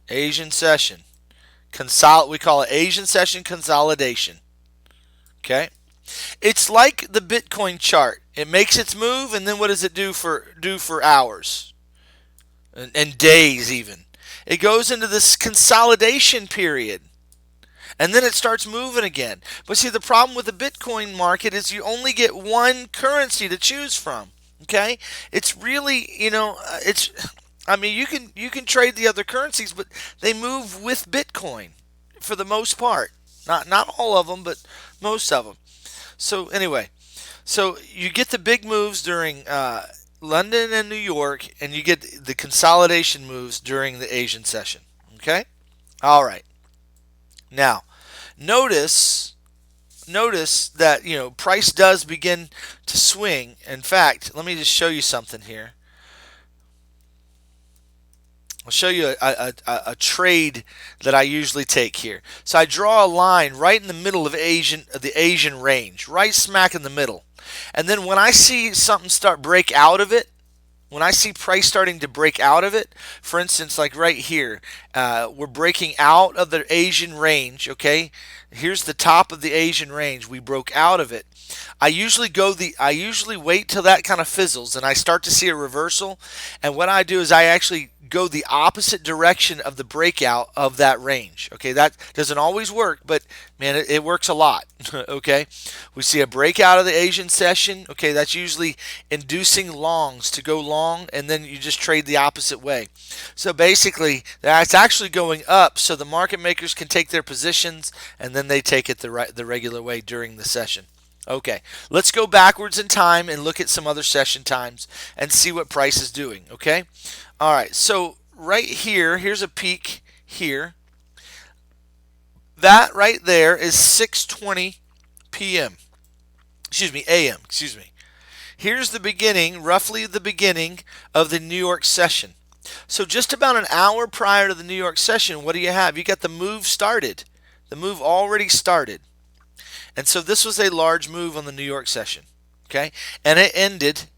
Asian session. We call it Asian session consolidation. Okay? It's like the Bitcoin chart. It makes its move, and then what does it do for hours? And days even. It goes into this consolidation period, and then it starts moving again. But see, the problem with the Bitcoin market is you only get one currency to choose from. Okay, it's really it's. I mean, you can trade the other currencies, but they move with Bitcoin for the most part. Not all of them, but most of them. So anyway, so you get the big moves during London and New York, and you get the consolidation moves during the Asian session. Okay? All right. Now, notice that price does begin to swing. In fact, let me just show you something here. I'll show you a trade that I usually take here. So I draw a line right in the middle of the Asian range, right smack in the middle. And then when I see something break out of it, when I see price starting to break out of it, for instance, like right here, we're breaking out of the Asian range. Okay, here's the top of the Asian range. We broke out of it. I usually wait till that kind of fizzles and I start to see a reversal. And what I do is I actually go the opposite direction of the breakout of that range. Okay, that doesn't always work, but man, it works a lot. Okay, we see a breakout of the Asian session. Okay, that's usually inducing longs to go long, and then you just trade the opposite way. So basically, that's actually going up, so the market makers can take their positions, and then they take it the regular way during the session. Okay, let's go backwards in time and look at some other session times and see what price is doing. Okay, all right, so right here, here's a peak here. That right there is 6:20 p.m. Excuse me, a.m. Excuse me. Here's the beginning, roughly the beginning of the New York session. So just about an hour prior to the New York session, what do you have? You got the move started. The move already started. And so this was a large move on the New York session. Okay? And it ended.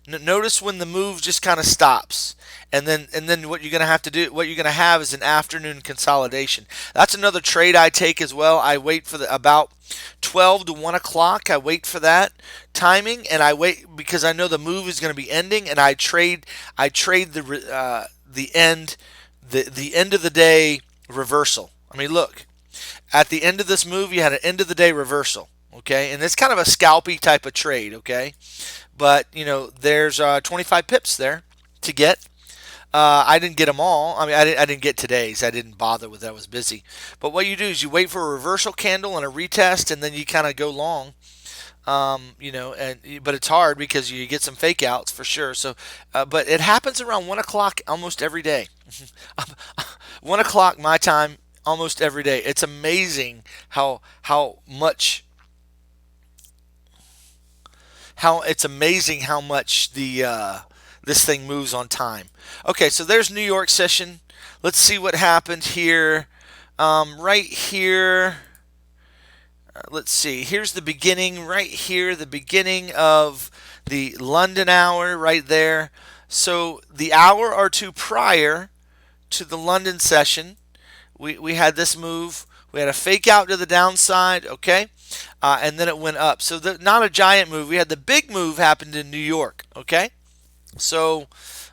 Notice when the move just kind of stops. And then what you're going to have to do, what you're going to have is an afternoon consolidation. That's another trade I take as well. I wait for about 12 to 1 o'clock. I wait for that timing, and I wait because I know the move is going to be ending, and I trade the end of the day reversal. I mean, look, at the end of this move, you had an end of the day reversal. Okay, and it's kind of a scalpy type of trade. Okay, but there's 25 pips there to get. I didn't get them all. I mean, I didn't get today's. I didn't bother with that. I was busy. But what you do is you wait for a reversal candle and a retest, and then you kind of go long. But it's hard because you get some fake outs for sure. So, but it happens around 1 o'clock almost every day. 1 o'clock my time almost every day. It's amazing how much the this thing moves on time. Okay, so there's New York session. Let's see what happened here. Right here. Let's see. Here's the beginning. Right here, the beginning of the London hour. Right there. So the hour or two prior to the London session, we had this move. We had a fake out to the downside. Okay. And then it went up. So not a giant move. We had the big move happened in New York. Okay. So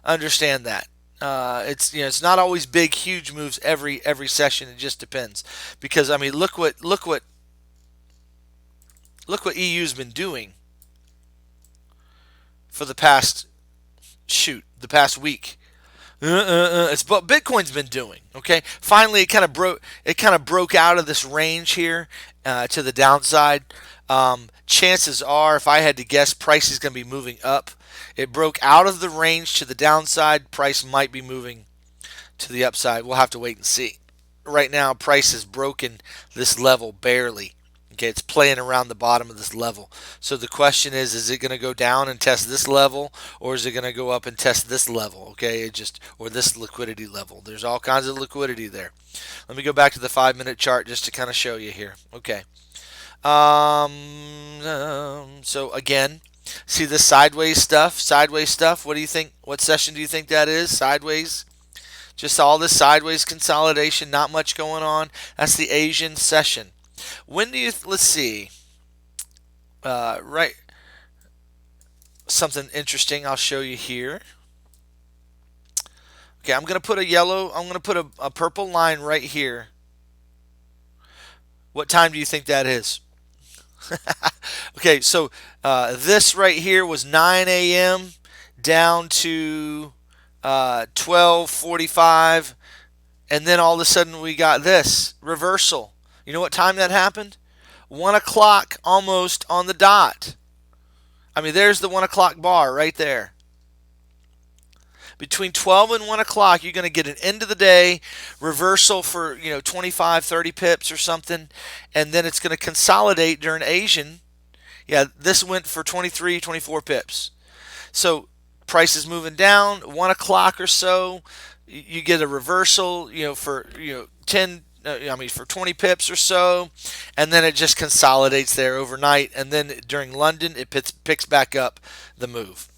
understand that. It's not always big, huge moves every session. It just depends. Because I mean, look what EU's been doing for the past week. It's what Bitcoin's been doing. Okay, finally it kind of broke out of this range here to the downside. Chances are, if I had to guess, price is going to be moving up. It broke out of the range to the downside. Price might be moving to the upside. We'll have to wait and see. Right now, price has broken this level barely. Okay, it's playing around the bottom of this level. So the question is it going to go down and test this level, or is it going to go up and test this level? Okay, or this liquidity level. There's all kinds of liquidity there. Let me go back to the 5-minute chart just to kind of show you here. Okay. So again, see this sideways stuff? Sideways stuff. What do you think? What session do you think that is? Sideways. Just all this sideways consolidation. Not much going on. That's the Asian session. When do you? Let's see. Right. Something interesting. I'll show you here. Okay, I'm gonna put a yellow. I'm gonna put a purple line right here. What time do you think that is? Okay, so this right here was 9 a.m. down to 12:45, and then all of a sudden we got this reversal. You know what time that happened? 1 o'clock almost on the dot. I mean, there's the 1 o'clock bar right there. Between 12 and 1 o'clock, you're going to get an end of the day reversal for 25, 30 pips or something, and then it's going to consolidate during Asian. Yeah, this went for 23, 24 pips. So price is moving down. 1 o'clock or so, you get a reversal. For 10. For 20 pips or so, and then it just consolidates there overnight, and then during London, it picks back up the move.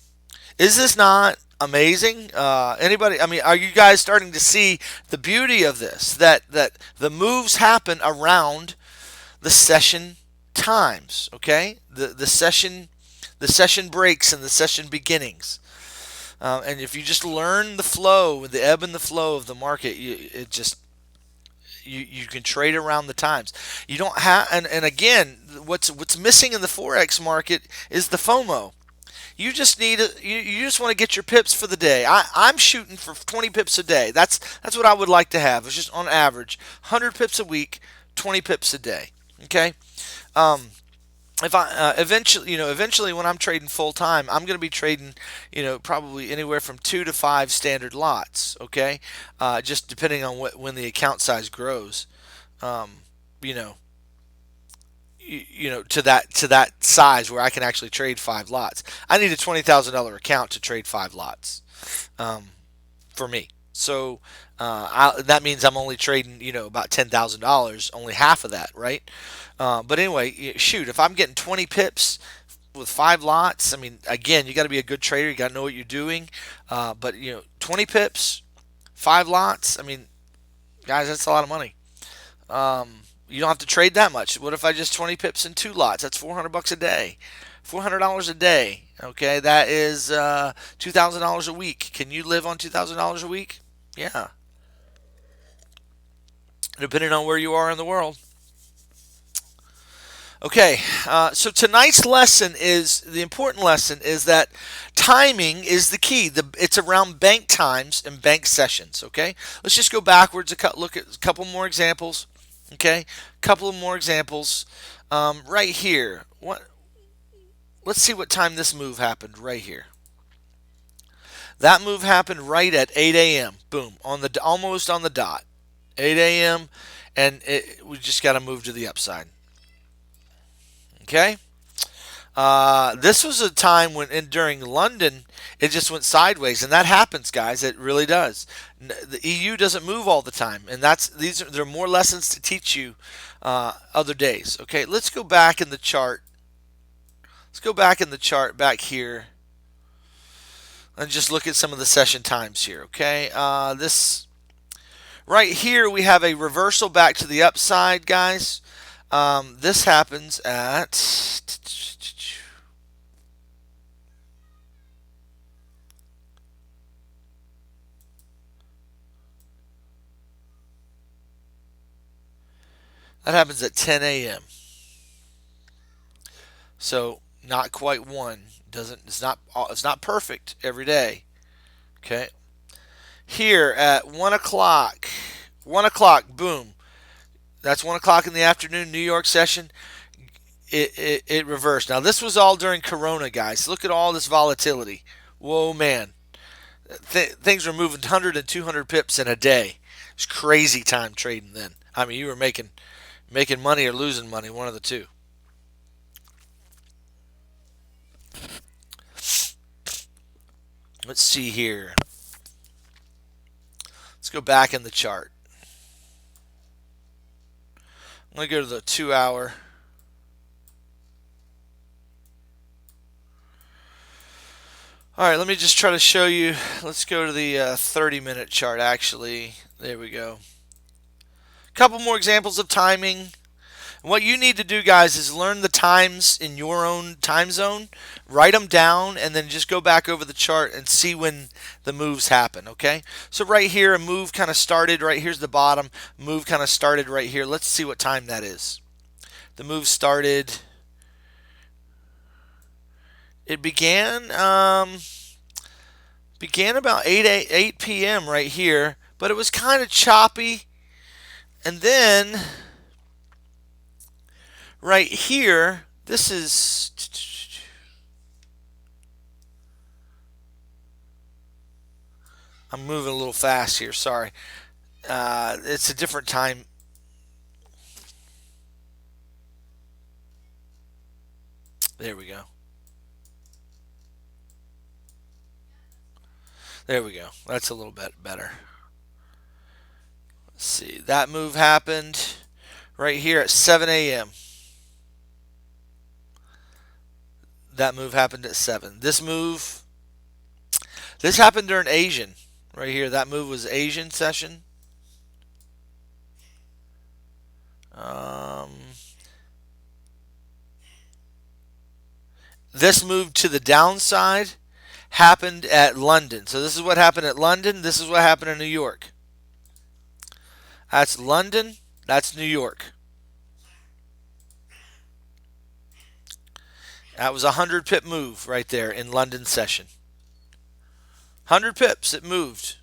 Is this not amazing? Anybody? I mean, are you guys starting to see the beauty of this? That the moves happen around the session times. Okay, the session breaks and the session beginnings. And if you just learn the flow, the ebb and the flow of the market, you can trade around the times. You don't have, and again, what's missing in the forex market is the FOMO. You just want to get your pips for the day. I'm shooting for 20 pips a day. That's what I would like to have. It's just on average 100 pips a week, 20 pips a day. Okay. Um, if I eventually when I'm trading full time, I'm going to be trading, probably anywhere from 2 to 5 standard lots. Okay, just depending on when the account size grows. Um, you know, to that size where I can actually trade 5 lots. I need a $20,000 account to trade 5 lots, um, for me. So that means I'm only trading, about $10,000, only half of that, right? But anyway, shoot, if I'm getting 20 pips with 5 lots, I mean, again, you got to be a good trader. You got to know what you're doing. But 20 pips, 5 lots. I mean, guys, that's a lot of money. You don't have to trade that much. What if I just 20 pips in 2 lots? That's $400 a day, $400 a day. Okay, that is $2,000 a week. Can you live on $2,000 a week? Yeah, depending on where you are in the world. Okay, so tonight's lesson is the important lesson is that timing is the key. It's around bank times and bank sessions. Okay, let's just go backwards. Look at a couple more examples. Okay, couple of more examples. Right here. Let's see what time this move happened. Right here. That move happened right at 8 a.m. Boom, almost on the dot. 8 a.m. and we just got to move to the upside. Okay. This was a time during London, it just went sideways, and that happens, guys. It really does. The EU doesn't move all the time, and there are more lessons to teach you other days. Okay, let's go back in the chart. Let's go back in the chart back here and just look at some of the session times here. Okay, this right here we have a reversal back to the upside, guys. This happens at that happens at 10 a.m. So not quite one. Doesn't it's not perfect every day. Okay. Here at 1 o'clock, 1 o'clock, boom. That's 1 o'clock in the afternoon, New York session. It reversed. Now this was all during Corona, guys. Look at all this volatility. Whoa, man. Things were moving 100 and 200 pips in a day. It's crazy time trading then. I mean, you were making money or losing money, one of the two. Let's see here. Let's go back in the chart. I'm going to go to the 2 hour. All right, let me just try to show you. Let's go to the 30-minute chart, actually. There we go. A couple more examples of timing. What you need to do, guys, is learn the times in your own time zone, write them down, and then just go back over the chart and see when the moves happen, okay? So right here, a move kind of started. Right here's the bottom. Move kind of started right here. Let's see what time that is. The move started. It began about 8 p.m. right here, but it was kind of choppy. And then right here, this is I'm moving a little fast here, sorry. It's a different time. There we go. There we go. That's a little bit better. Let's see. That move happened right here at 7 a.m. That move happened at 7. This happened during Asian. Right here, that move was Asian session. Um, this move to the downside happened at London. So this is what happened at London. This is what happened in New York. That's London. That's New York. That was a 100 pip move right there in London session. 100 pips it moved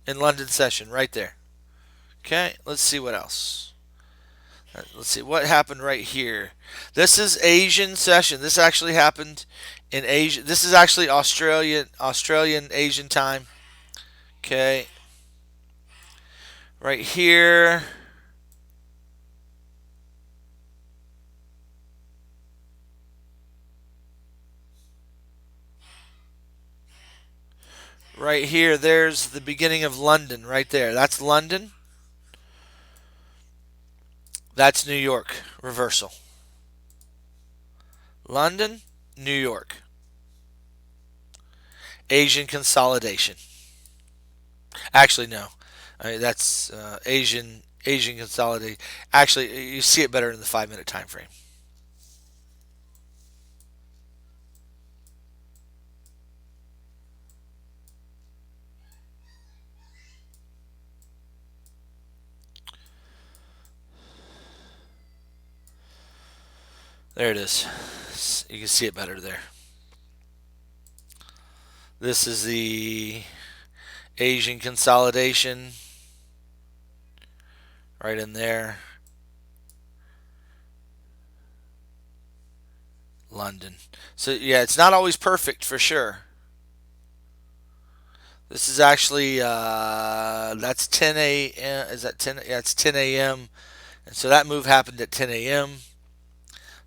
in London session right there. Okay, let's see what else. Let's see what happened right here. This is Asian session. This actually happened in Asia. This is actually Australian Asian time. Okay, right here. Right here, there's the beginning of London right there. That's London. That's New York reversal. London, New York. Asian consolidation. Actually, no. That's Asian consolidation. Actually, you see it better in the 5 minute time frame. There it is. You can see it better there. This is the Asian consolidation right in there. London. So yeah, it's not always perfect for sure. This is actually that's 10 a.m. Is that 10? Yeah, it's 10 a.m. And so that move happened at 10 a.m.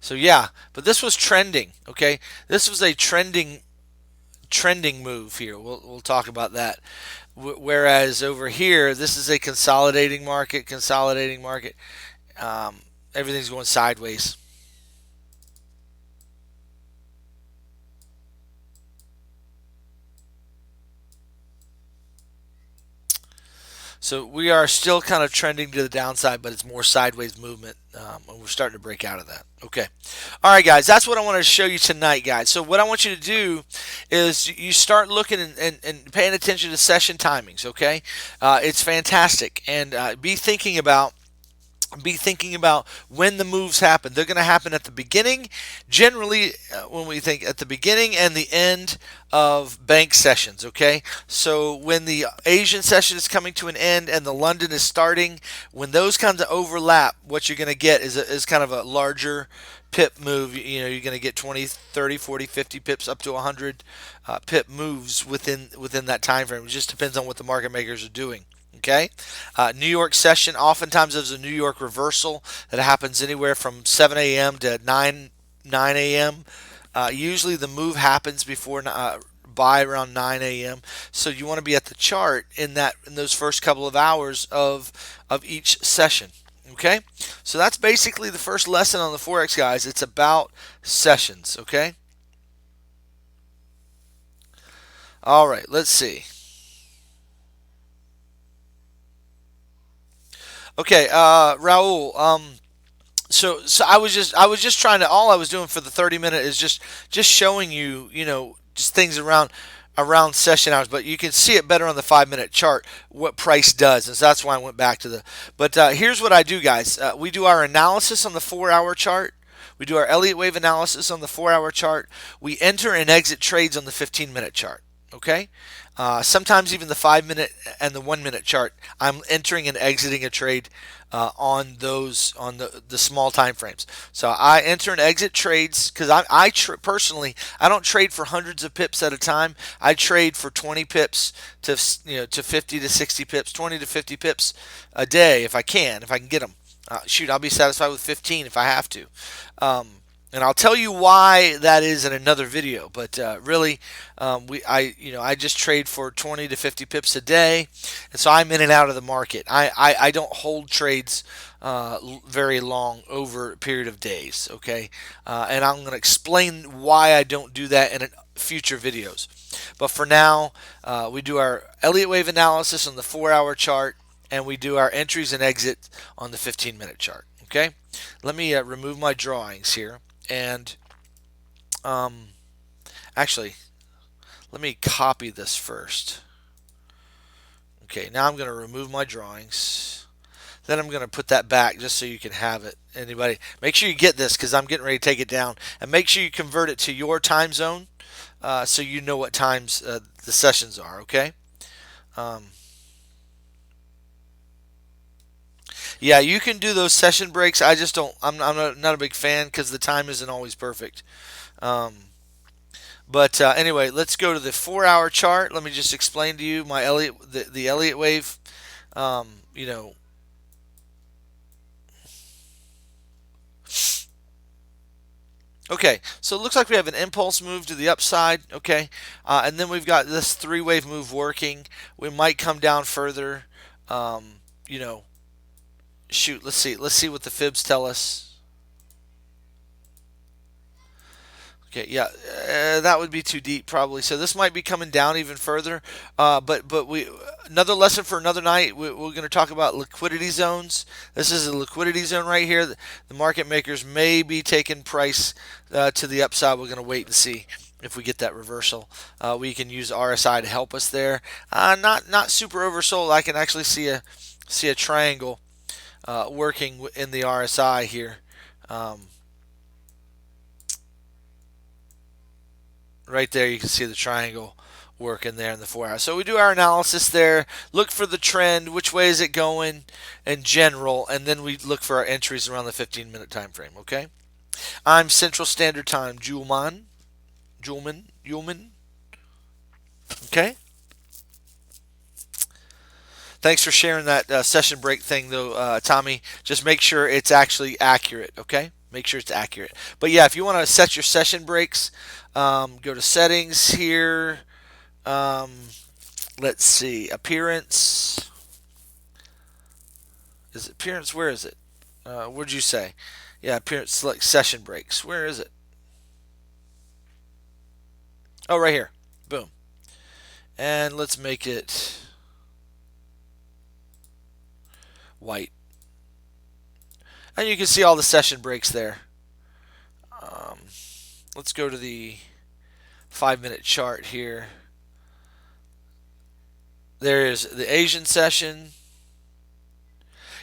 So yeah, but this was trending. Okay, this was a trending move here. We'll talk about that. Whereas over here, this is a consolidating market. Consolidating market. Um, Everything's going sideways. So we are still kind of trending to the downside, but it's more sideways movement, and we're starting to break out of that. Okay, all right, guys, that's what I wanted to show you tonight, guys. So what I want you to do is you start looking and paying attention to session timings. Okay, it's fantastic, and be thinking about when the moves happen. They're going to happen at the beginning, generally, when we think at the beginning and the end of bank sessions. Okay, so when the Asian session is coming to an end and the London is starting, when those kinds of overlap, what you're going to get is kind of a larger pip move. You know, you're going to get 20, 30, 40, 50 pips up to 100 pip moves within that time frame. It just depends on what the market makers are doing. Okay, New York session. Oftentimes there's a New York reversal that happens anywhere from 7 a.m. to 9 a.m. Usually the move happens before by around 9 a.m. So you want to be at the chart in those first couple of hours of each session. Okay, so that's basically the first lesson on the Forex, guys. It's about sessions. Okay, all right. Let's see. Okay, Raul. So I was just trying to, all I was doing for the 30 minute is just showing you, just things around session hours, but you can see it better on the 5 minute chart what price does, and so that's why I went back to the. But here's what I do, guys. We do our analysis on the 4 hour chart. We do our Elliott wave analysis on the 4 hour chart. We enter and exit trades on the 15 minute chart. Okay. Sometimes even the 5 minute and the 1 minute chart, I'm entering and exiting a trade on the small time frames. So I enter and exit trades because personally I don't trade for hundreds of pips at a time. I trade for 20 pips to 50 to 60 pips, 20 to 50 pips a day if I can get them. Shoot, I'll be satisfied with 15 if I have to. Um, And I'll tell you why that is in another video. But really, I just trade for 20 to 50 pips a day, and so I'm in and out of the market. I don't hold trades very long over a period of days. Okay, and I'm going to explain why I don't do that in future videos. But for now, we do our Elliott wave analysis on the 4-hour chart, and we do our entries and exits on the 15-minute chart. Okay, let me remove my drawings here. And um, actually, let me copy this first. Okay, now I'm going to remove my drawings. Then I'm going to put that back just so you can have it. Anybody, make sure you get this because I'm getting ready to take it down. And make sure you convert it to your time zone so you know what times the sessions are, okay? Um, yeah, you can do those session breaks. I just don't, I'm not a big fan because the time isn't always perfect. Um, But anyway, let's go to the 4-hour chart. Let me just explain to you my the Elliott wave. Um, you know, okay. So it looks like we have an impulse move to the upside. Okay, and then we've got this 3-wave move working. We might come down further. Um, you know, shoot. Let's see. Let's see what the fibs tell us. Okay, yeah, that would be too deep probably. So this might be coming down even further. But we another lesson for another night. We're going to talk about liquidity zones. This is a liquidity zone right here. The market makers may be taking price to the upside. We're going to wait and see if we get that reversal. We can use RSI to help us there. Not super oversold. I can actually see a triangle working in the RSI here. Um, Right there, you can see the triangle working there in the 4 hours. So we do our analysis there, look for the trend, which way is it going in general, and then we look for our entries around the 15-minute time frame, okay? I'm Central Standard Time, Julman, okay? Thanks for sharing that session break thing, though, Tommy. Just make sure it's actually accurate, okay? Make sure it's accurate. But yeah, if you want to set your session breaks, go to settings here. Um, let's see, appearance. Is it appearance? Where is it? What'd you say? Yeah, appearance. Select session breaks. Where is it? Oh, right here. Boom. And let's make it white. And you can see all the session breaks there. Um, let's go to the 5-minute chart here. There is the Asian session.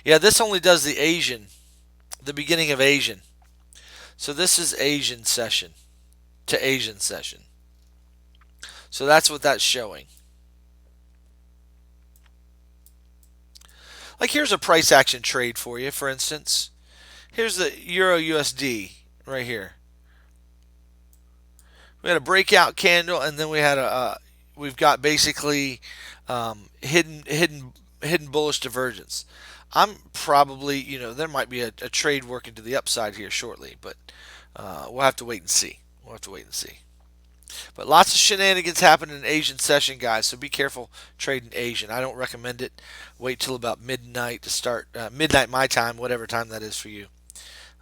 Yeah, this only does the Asian, the beginning of Asian. So this is Asian session to Asian session. So that's what that's showing. Like here's a price action trade for you, for instance. Here's the Euro USD right here. We had a breakout candle, and then we've got basically hidden bullish divergence. I'm probably there might be a trade working to the upside here shortly, but we'll have to wait and see. We'll have to wait and see. But lots of shenanigans happen in Asian session, guys. So be careful trading Asian. I don't recommend it. Wait till about midnight to start. Midnight my time, whatever time that is for you.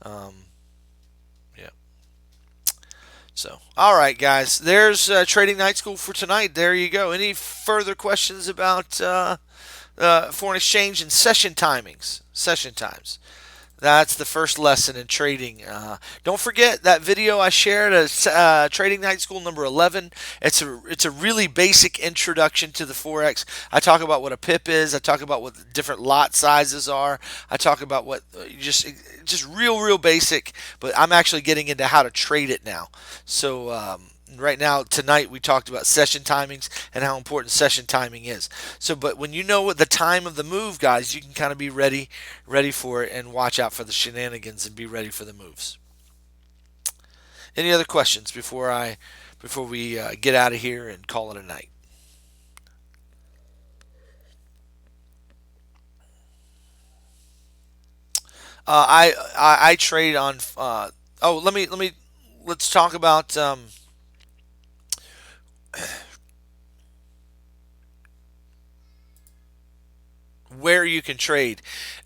Um, yeah. So, all right, guys. There's Trading Night School for tonight. There you go. Any further questions about foreign exchange and session timings? Session times. That's the first lesson in trading. Don't forget that video I shared as Trading Night School number 11. It's a really basic introduction to the Forex. I talk about what a pip is. I talk about what the different lot sizes are. I talk about what just real basic. But I'm actually getting into how to trade it now. So right now tonight we talked about session timings and how important session timing is. So but when you know what the time of the move, guys, you can kind of be ready for it and watch out for the shenanigans and be ready for the moves. Any other questions before we get out of here and call it a night? I trade on Oh, let's talk about where you can trade.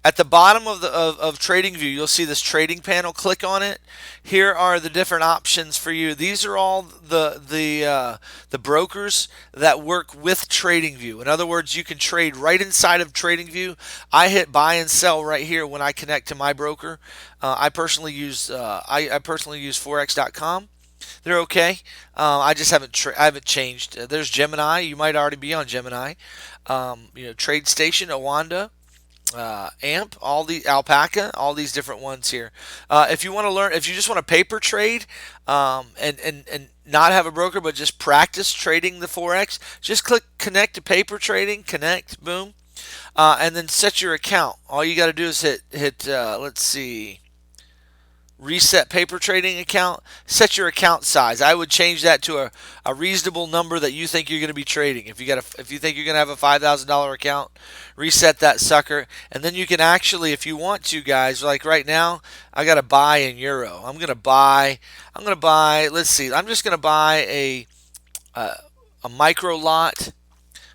At the bottom of Trading View, you'll see this trading panel. Click on it. Here are the different options for you. These are all the brokers that work with Trading View. In other words, you can trade right inside of Trading View. I hit buy and sell right here when I connect to my broker. I personally use Forex.com. They're okay. I just I haven't changed. There's Gemini. You might already be on Gemini. Trade Station, Awanda, AMP, all the Alpaca, all these different ones here. If you want to learn, if you just want to paper trade, and not have a broker, but just practice trading the Forex, just click connect to paper trading, connect, boom, and then set your account. All you got to do is hit. Let's see, reset paper trading account. Set your account size. I would change that to a reasonable number that you think you're going to be trading. If you think you're going to have a $5,000 account, reset that sucker, and then you can actually, if you want to, guys, like right now, I got to buy in euro. I'm going to buy. Let's see. I'm just going to buy a micro lot.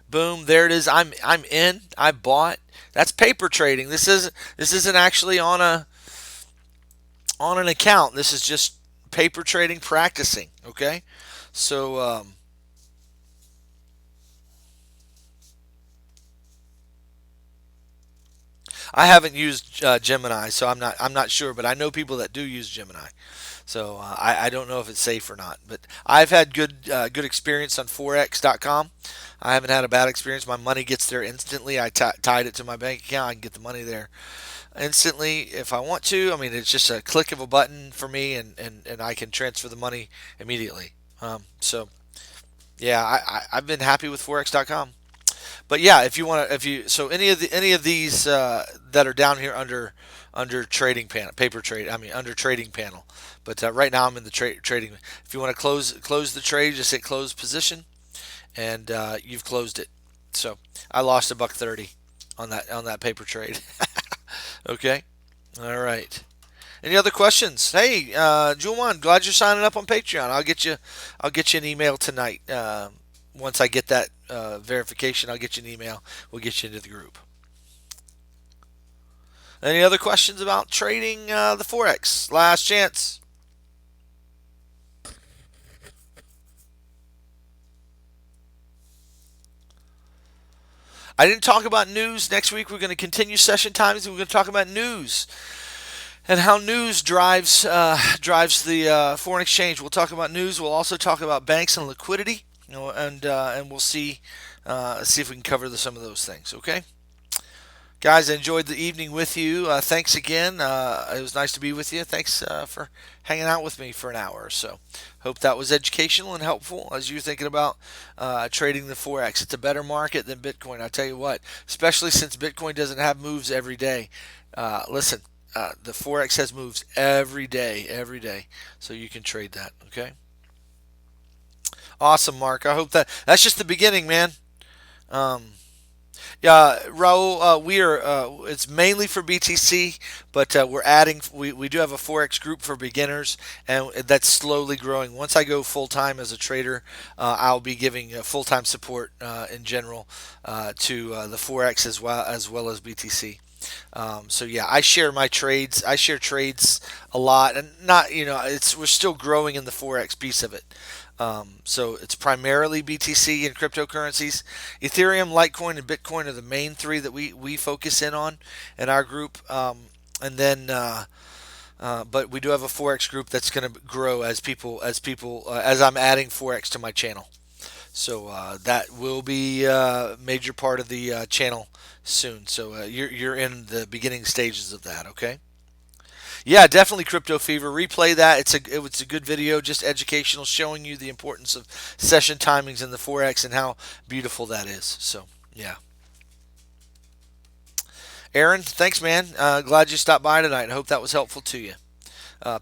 Boom, there it is. I'm in. I bought. That's paper trading. This isn't actually on an account. This is just paper trading, practicing. Okay, so I haven't used Gemini, so I'm not sure, but I know people that do use Gemini. So I don't know if it's safe or not, but I've had good experience on Forex.com. I haven't had a bad experience. My money gets there instantly. Tied it to my bank account. I can get the money there instantly if I want to. I mean, it's just a click of a button for me, and I can transfer the money immediately. So yeah, I've been happy with Forex.com. But yeah, if you want to, if you so any of these that are down here under trading panel, paper trade. I mean under trading panel. But right now I'm in the trading. If you want to close the trade, just hit close position, and you've closed it. So I lost a buck 30 on that paper trade. Okay. All right. Any other questions? Hey, Juwan, glad you're signing up on Patreon. I'll get you an email tonight. Once I get that verification, I'll get you an email. We'll get you into the group. Any other questions about trading the Forex? Last chance. I didn't talk about news. Next week we're going to continue session times. And we're going to talk about news and how news drives the foreign exchange. We'll talk about news. We'll also talk about banks and liquidity, and we'll see if we can cover some of those things. Okay, guys, I enjoyed the evening with you. Thanks again. It was nice to be with you. Thanks for hanging out with me for an hour or so. Hope that was educational and helpful as you're thinking about trading the Forex. It's a better market than Bitcoin. I'll tell you what, especially since Bitcoin doesn't have moves every day. Listen, the Forex has moves every day. So you can trade that. Okay. Awesome, Mark. I hope that's just the beginning, man. Um, Yeah, Raul, we are. It's mainly for BTC, but we're adding. We do have a Forex group for beginners, and that's slowly growing. Once I go full time as a trader, I'll be giving full time support in general to the Forex as well as BTC. So yeah, I share my trades. I share trades a lot, and not it's we're still growing in the Forex piece of it. So it's primarily BTC and cryptocurrencies. Ethereum, Litecoin, and Bitcoin are the main three that we focus in on in our group. And then, but we do have a Forex group that's going to grow as I'm adding Forex to my channel. So that will be a major part of the channel soon. So you're in the beginning stages of that. Okay. Yeah, definitely Crypto Fever. Replay that. It's a good video, just educational, showing you the importance of session timings in the Forex and how beautiful that is. So yeah, Aaron, thanks, man. Glad you stopped by tonight. I hope that was helpful to you.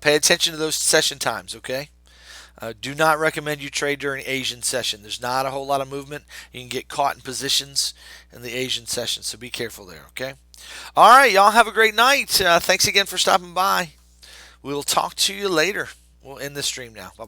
Pay attention to those session times, okay? Do not recommend you trade during Asian session. There's not a whole lot of movement. You can get caught in positions in the Asian session, so be careful there, okay? All right, y'all have a great night. Thanks again for stopping by. We'll talk to you later. We'll end the stream now. Bye.